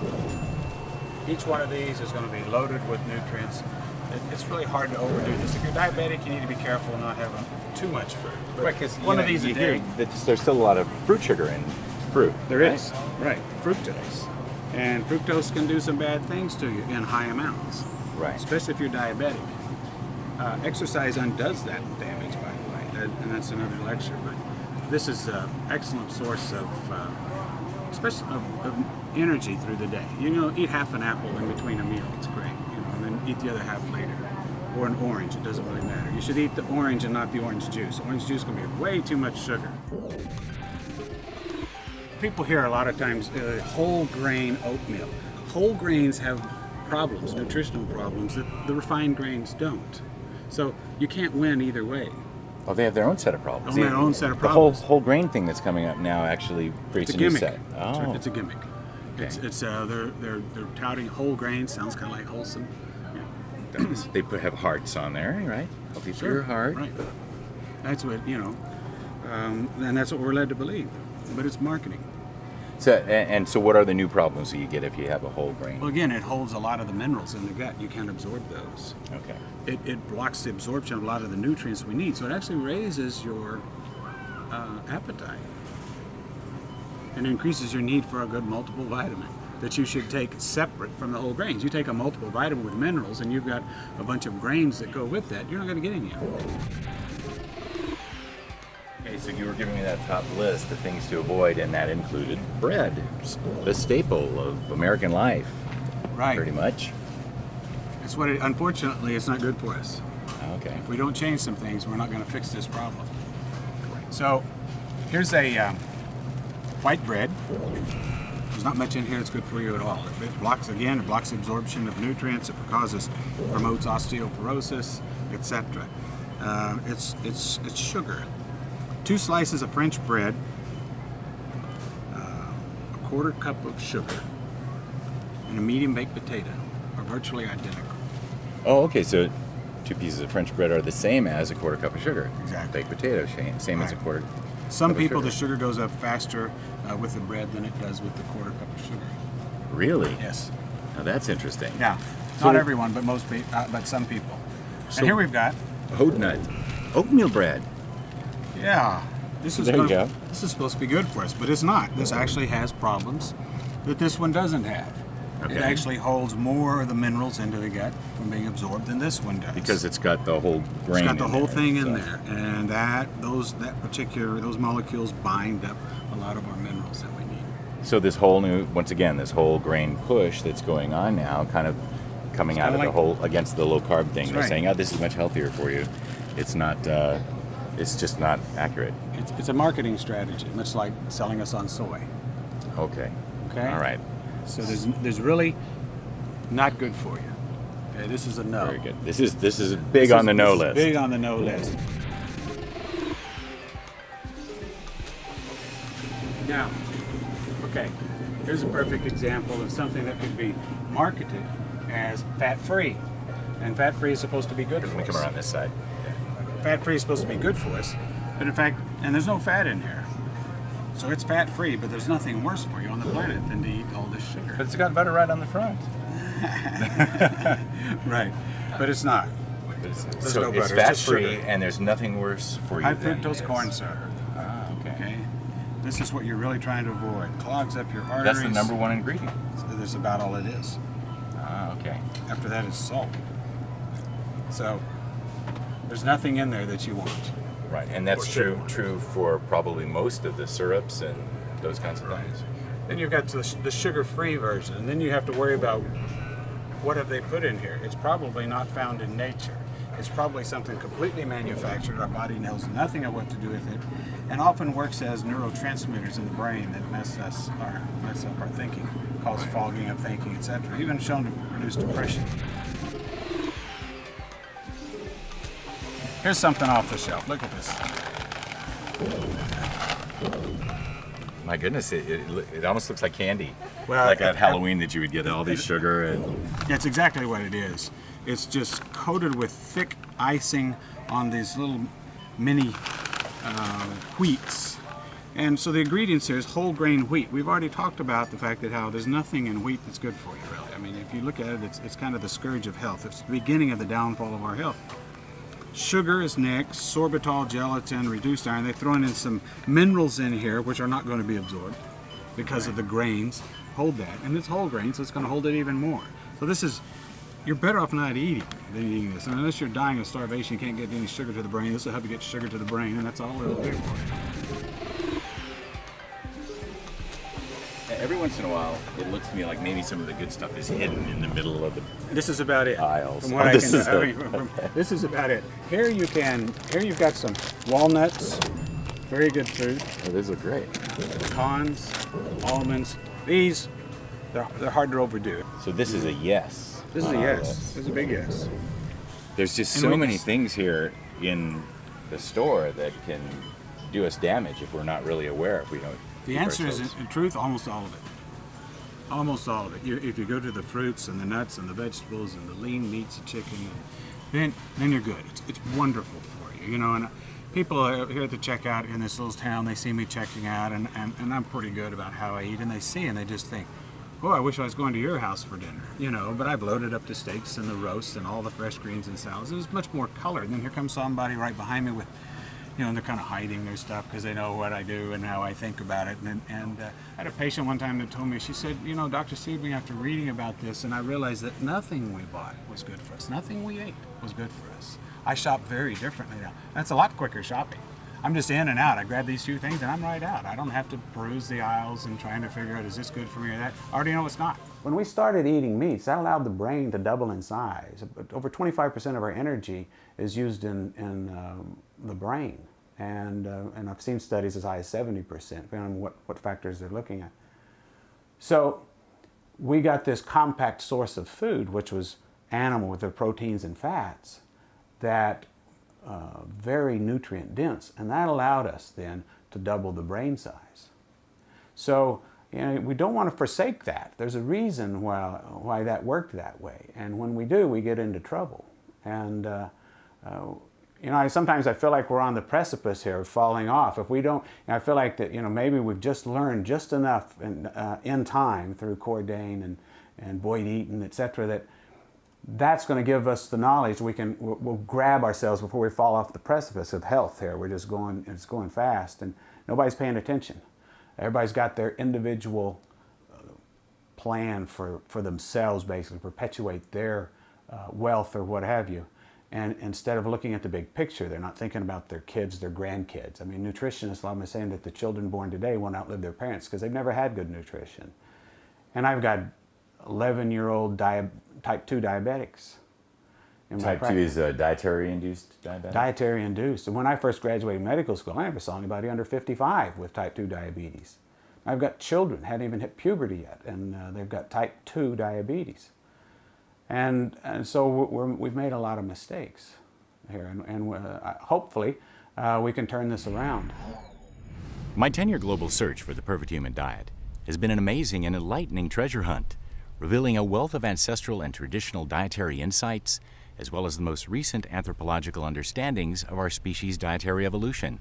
Speaker 3: Each one of these is going to be loaded with nutrients. It's really hard to overdo this. If you're diabetic, you need to be careful not having too much fruit. But
Speaker 2: Right, because
Speaker 3: one of these a day.
Speaker 2: There's still a lot of fruit sugar in fruit.
Speaker 3: There is, right, fructose. And fructose can do some bad things to you in high amounts.
Speaker 2: Right.
Speaker 3: Especially if you're diabetic. Exercise undoes that damage, by the way, and that's another lecture. But this is an excellent source of, especially of energy through the day. You know, eat half an apple in between a meal. It's great. You know, and then eat the other half later. Or an orange. It doesn't really matter. You should eat the orange and not the orange juice. Orange juice can be way too much sugar. people hear a lot of times whole grain oatmeal. Whole grains have problems, nutritional problems, that the refined grains don't. So you can't win either way.
Speaker 2: Oh, they have their own set of problems.
Speaker 3: Their own set of
Speaker 2: The
Speaker 3: problems.
Speaker 2: whole grain thing that's coming up now actually creates
Speaker 3: It's
Speaker 2: a
Speaker 3: a
Speaker 2: new
Speaker 3: gimmick.
Speaker 2: set. Oh.
Speaker 3: It's a gimmick.
Speaker 2: Okay.
Speaker 3: They're touting whole grain. Sounds kind of like wholesome.
Speaker 2: They have hearts on there, right? Healthy for your heart.
Speaker 3: Right. That's what and that's what we're led to believe. But it's marketing.
Speaker 2: So what are the new problems that you get if you have a whole grain?
Speaker 3: Well, again, it holds a lot of the minerals in the gut. You can't absorb those.
Speaker 2: Okay.
Speaker 3: It blocks the absorption of a lot of the nutrients we need. So it actually raises your appetite and increases your need for a good multiple vitamin that you should take separate from the whole grains. You take a multiple vitamin with minerals and you've got a bunch of grains that go with that, you're not going to get any of it.
Speaker 2: Okay, so you were giving me that top list of things to avoid, and that included bread, the staple of American life.
Speaker 3: Right.
Speaker 2: Pretty much.
Speaker 3: It's what unfortunately, it's not good for us.
Speaker 2: Okay.
Speaker 3: If we don't change some things, we're not going to fix this problem. So here's a white bread. There's not much in here that's good for you at all. It blocks the absorption of nutrients. It promotes osteoporosis, etc. It's sugar. 2 slices of French bread, a 1/4 cup of sugar, and a medium baked potato are virtually identical.
Speaker 2: Oh, okay. So 2 pieces of French bread are the same as a 1/4 cup of sugar.
Speaker 3: Exactly.
Speaker 2: Baked potato, same as a 1/4.
Speaker 3: Some
Speaker 2: cup of
Speaker 3: people,
Speaker 2: sugar.
Speaker 3: the sugar goes up faster with the bread than it does with the 1/4 cup of sugar.
Speaker 2: Really?
Speaker 3: Yes.
Speaker 2: Now that's interesting.
Speaker 3: Yeah.
Speaker 2: So
Speaker 3: Not everyone, but most people, but some people.
Speaker 2: So-
Speaker 3: And here we've got.
Speaker 2: Oatmeal bread.
Speaker 3: Yeah. This is
Speaker 2: There you go.
Speaker 3: This is supposed to be good for us, but it's not. This actually has problems that this one doesn't have.
Speaker 2: Okay.
Speaker 3: It actually holds more of the minerals into the gut from being absorbed than this one does.
Speaker 2: Because it's got the whole grain.
Speaker 3: It's got the
Speaker 2: in
Speaker 3: whole
Speaker 2: there,
Speaker 3: thing in
Speaker 2: so-
Speaker 3: there, and those molecules bind up a lot of our minerals that we need.
Speaker 2: So this whole grain push that's going on now, kind of coming out of against the low carb thing.
Speaker 3: That's
Speaker 2: They're
Speaker 3: right.
Speaker 2: saying, "Oh, this is much healthier for you." It's not. It's just not accurate.
Speaker 3: It's a marketing strategy, much like selling us on soy.
Speaker 2: Okay.
Speaker 3: Okay.
Speaker 2: All right.
Speaker 3: So there's really not good for you. Okay, this is a no.
Speaker 2: Very good. This is big on the no list.
Speaker 3: Big on the no list. Now, okay, here's a perfect example of something that could be marketed as fat-free. And fat-free is supposed to be good for us.
Speaker 2: Let me come around this side.
Speaker 3: Fat-free is supposed to be good for us, but in fact, and there's no fat in here. So it's fat-free, but there's nothing worse for you on the planet than to eat all this sugar.
Speaker 2: But it's got butter right on the front.
Speaker 3: Right, but it's not. There's
Speaker 2: So
Speaker 3: no
Speaker 2: it's
Speaker 3: butter, it's just
Speaker 2: fat-free,
Speaker 3: sugar.
Speaker 2: and there's nothing worse for you
Speaker 3: High
Speaker 2: than
Speaker 3: fructose
Speaker 2: this.
Speaker 3: corn syrup.
Speaker 2: Ah, okay.
Speaker 3: This is what you're really trying to avoid. Clogs up your arteries.
Speaker 2: That's the number one ingredient.
Speaker 3: So that's about all it is.
Speaker 2: Ah, okay.
Speaker 3: After that is salt. So there's nothing in there that you want.
Speaker 2: Right, and that's true for probably most of the syrups and those kinds of things.
Speaker 3: Then you've got the sugar-free version, and then you have to worry about what have they put in here. It's probably not found in nature. It's probably something completely manufactured. Our body knows nothing of what to do with it, and often works as neurotransmitters in the brain that mess up our thinking, cause fogging of thinking, etc. Even shown to produce depression. Here's something off the shelf. Look at this.
Speaker 2: My goodness, it almost looks like candy.
Speaker 3: Well,
Speaker 2: like at Halloween that you would get all these sugar and...
Speaker 3: That's exactly what it is. It's just coated with thick icing on these little mini wheats. And so the ingredients here is whole grain wheat. We've already talked about the fact that how there's nothing in wheat that's good for you, really. I mean, if you look at it, it's kind of the scourge of health. It's the beginning of the downfall of our health. Sugar is next, sorbitol, gelatin, reduced iron. They're throwing in some minerals in here, which are not going to be absorbed because of the grains hold that. And it's whole grain, so it's going to hold it even more. So this is, you're better off not eating than eating this. And unless you're dying of starvation, you can't get any sugar to the brain. This will help you get sugar to the brain, and that's all it'll do for you.
Speaker 2: Every once in a while, it looks to me like maybe some of the good stuff is hidden in the middle of the
Speaker 3: This is about it.
Speaker 2: aisles.
Speaker 3: From what I can tell, this is about it. Here you've got some walnuts, Very good food.
Speaker 2: Oh, these are great.
Speaker 3: Pecans, almonds. These, they're hard to overdo.
Speaker 2: So this is a yes.
Speaker 3: This is a yes. This is a big yes.
Speaker 2: There's just
Speaker 3: And
Speaker 2: so
Speaker 3: we
Speaker 2: many
Speaker 3: just-
Speaker 2: things here in the store that can do us damage if we're not really aware, if we don't.
Speaker 3: The
Speaker 2: keep
Speaker 3: answer is,
Speaker 2: ourselves-
Speaker 3: in truth, almost all of it. Almost all of it. If you go to the fruits and the nuts and the vegetables and the lean meats and chicken, then you're good. It's wonderful for you, you know. And people are here at the checkout in this little town, they see me checking out, and I'm pretty good about how I eat, and they see and they just think, oh, I wish I was going to your house for dinner, you know. But I've loaded up the steaks and the roasts and all the fresh greens and salads. It's much more color. And then here comes somebody right behind me with, you know, and they're kind of hiding their stuff because they know what I do and how I think about it. And I had a patient one time that told me, she said, you know, Dr. Seedling, after reading about this, and I realized that nothing we bought was good for us. Nothing we ate was good for us. I shop very differently now. That's a lot quicker shopping. I'm just in and out. I grab these few things and I'm right out. I don't have to peruse the aisles and trying to figure out, is this good for me or that? I already know it's not. When we started eating meats, that allowed the brain to double in size. Over 25% of our energy is used in the brain. And I've seen studies as high as 70%, depending on what factors they're looking at. So we got this compact source of food, which was animal with their proteins and fats, that very nutrient dense, and that allowed us then to double the brain size. So, you know, we don't want to forsake that. There's a reason why that worked that way, and when we do, we get into trouble. And you know, sometimes I feel like we're on the precipice here of falling off. If we don't, I feel like that, you know, maybe we've just learned just enough in time through Cordain and Boyd Eaton, etc., that's going to give us the knowledge we'll grab ourselves before we fall off the precipice of health here. We're just going, it's going fast, and nobody's paying attention. Everybody's got their individual plan for themselves, basically, perpetuate their wealth or what have you. And instead of looking at the big picture, they're not thinking about their kids, their grandkids. I mean, nutritionists, I'm saying that the children born today won't outlive their parents because they've never had good nutrition. And I've got 11-year-old type 2 diabetics.
Speaker 2: Type 2 is dietary-induced diabetes?
Speaker 3: Dietary-induced. And when I first graduated medical school, I never saw anybody under 55 with type 2 diabetes. I've got children, hadn't even hit puberty yet, and they've got type 2 diabetes. And so we've made a lot of mistakes here, and hopefully we can turn this around.
Speaker 1: My 10-year global search for the perfect human diet has been an amazing and enlightening treasure hunt, revealing a wealth of ancestral and traditional dietary insights, as well as the most recent anthropological understandings of our species' dietary evolution.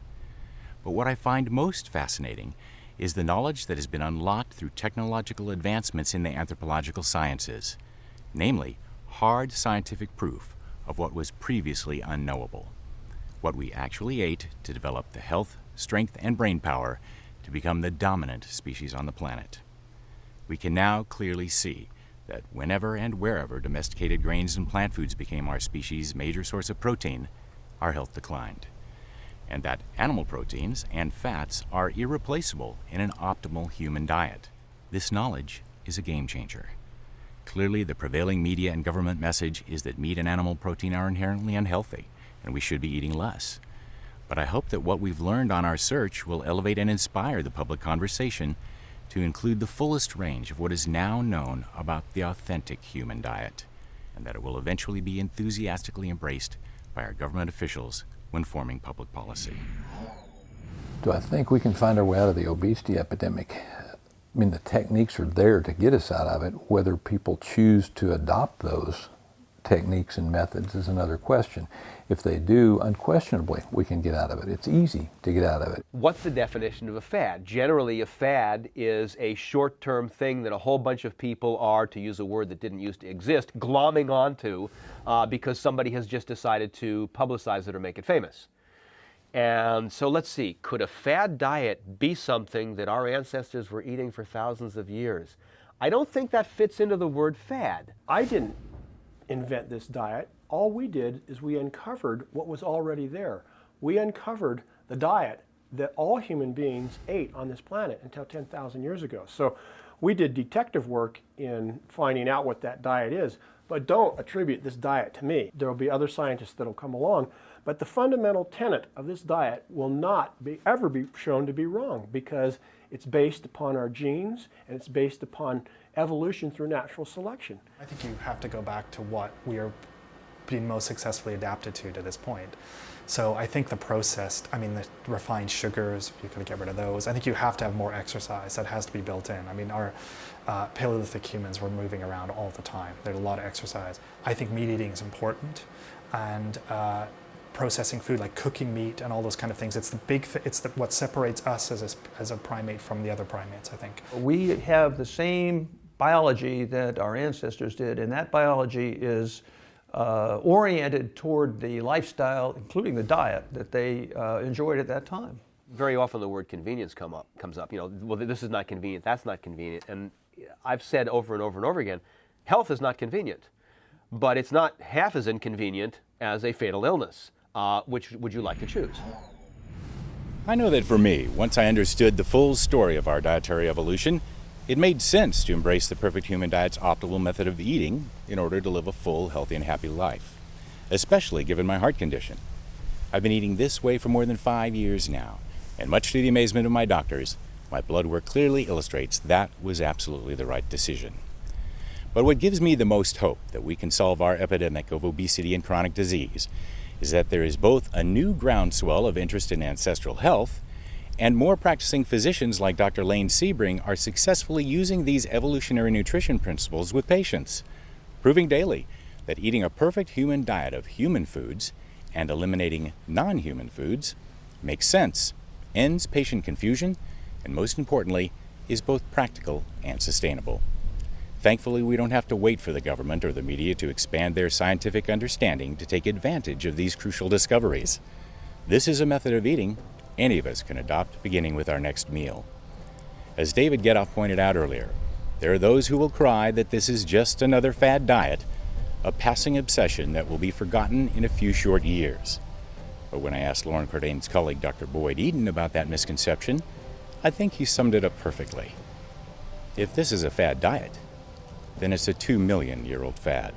Speaker 1: But what I find most fascinating is the knowledge that has been unlocked through technological advancements in the anthropological sciences, namely hard scientific proof of what was previously unknowable, what we actually ate to develop the health, strength, and brain power to become the dominant species on the planet. We can now clearly see that whenever and wherever domesticated grains and plant foods became our species' major source of protein, our health declined, and that animal proteins and fats are irreplaceable in an optimal human diet. This knowledge is a game changer. Clearly, the prevailing media and government message is that meat and animal protein are inherently unhealthy, and we should be eating less. But I hope that what we've learned on our search will elevate and inspire the public conversation to include the fullest range of what is now known about the authentic human diet, and that it will eventually be enthusiastically embraced by our government officials when forming public policy.
Speaker 14: Do I think we can find our way out of the obesity epidemic? I mean, the techniques are there to get us out of it. Whether people choose to adopt those techniques and methods is another question. If they do, unquestionably, we can get out of it. It's easy to get out of it.
Speaker 8: What's the definition of a fad? Generally, a fad is a short-term thing that a whole bunch of people are, to use a word that didn't used to exist, glomming onto because somebody has just decided to publicize it or make it famous. And so let's see, could a fad diet be something that our ancestors were eating for thousands of years? I don't think that fits into the word fad.
Speaker 19: I didn't invent this diet. All we did is we uncovered what was already there. We uncovered the diet that all human beings ate on this planet until 10,000 years ago. So we did detective work in finding out what that diet is, but don't attribute this diet to me. There will be other scientists that will come along, But the fundamental tenet of this diet will not ever be shown to be wrong, because it's based upon our genes and it's based upon evolution through natural selection.
Speaker 23: I think you have to go back to what we are being most successfully adapted to this point. So I think the processed, the refined sugars, you've got to get rid of those. I think you have to have more exercise. That has to be built in. I mean, our Paleolithic humans were moving around all the time. There's a lot of exercise. I think meat eating is important, and processing food, like cooking meat and all those kind of things, it's the big, what separates us as a primate from the other primates, I think.
Speaker 9: We have the same biology that our ancestors did, and that biology is oriented toward the lifestyle, including the diet, that they enjoyed at that time.
Speaker 8: Very often the word convenience comes up. Well, this is not convenient, that's not convenient. And I've said over and over and over again, health is not convenient, but it's not half as inconvenient as a fatal illness. Which would you like to choose?
Speaker 1: I know that for me, once I understood the full story of our dietary evolution, it made sense to embrace the perfect human diet's optimal method of eating in order to live a full, healthy, and happy life, especially given my heart condition. I've been eating this way for more than 5 years now, and much to the amazement of my doctors, my blood work clearly illustrates that was absolutely the right decision. But what gives me the most hope that we can solve our epidemic of obesity and chronic disease is that there is both a new groundswell of interest in ancestral health, and more practicing physicians like Dr. Lane Sebring are successfully using these evolutionary nutrition principles with patients, proving daily that eating a perfect human diet of human foods and eliminating non-human foods makes sense, ends patient confusion, and most importantly, is both practical and sustainable. Thankfully, we don't have to wait for the government or the media to expand their scientific understanding to take advantage of these crucial discoveries. This is a method of eating any of us can adopt, beginning with our next meal. As David Gethoff pointed out earlier, there are those who will cry that this is just another fad diet, a passing obsession that will be forgotten in a few short years. But when I asked Lauren Cordain's colleague, Dr. Boyd Eden, about that misconception, I think he summed it up perfectly. If this is a fad diet, then it's a 2 million-year-old fad.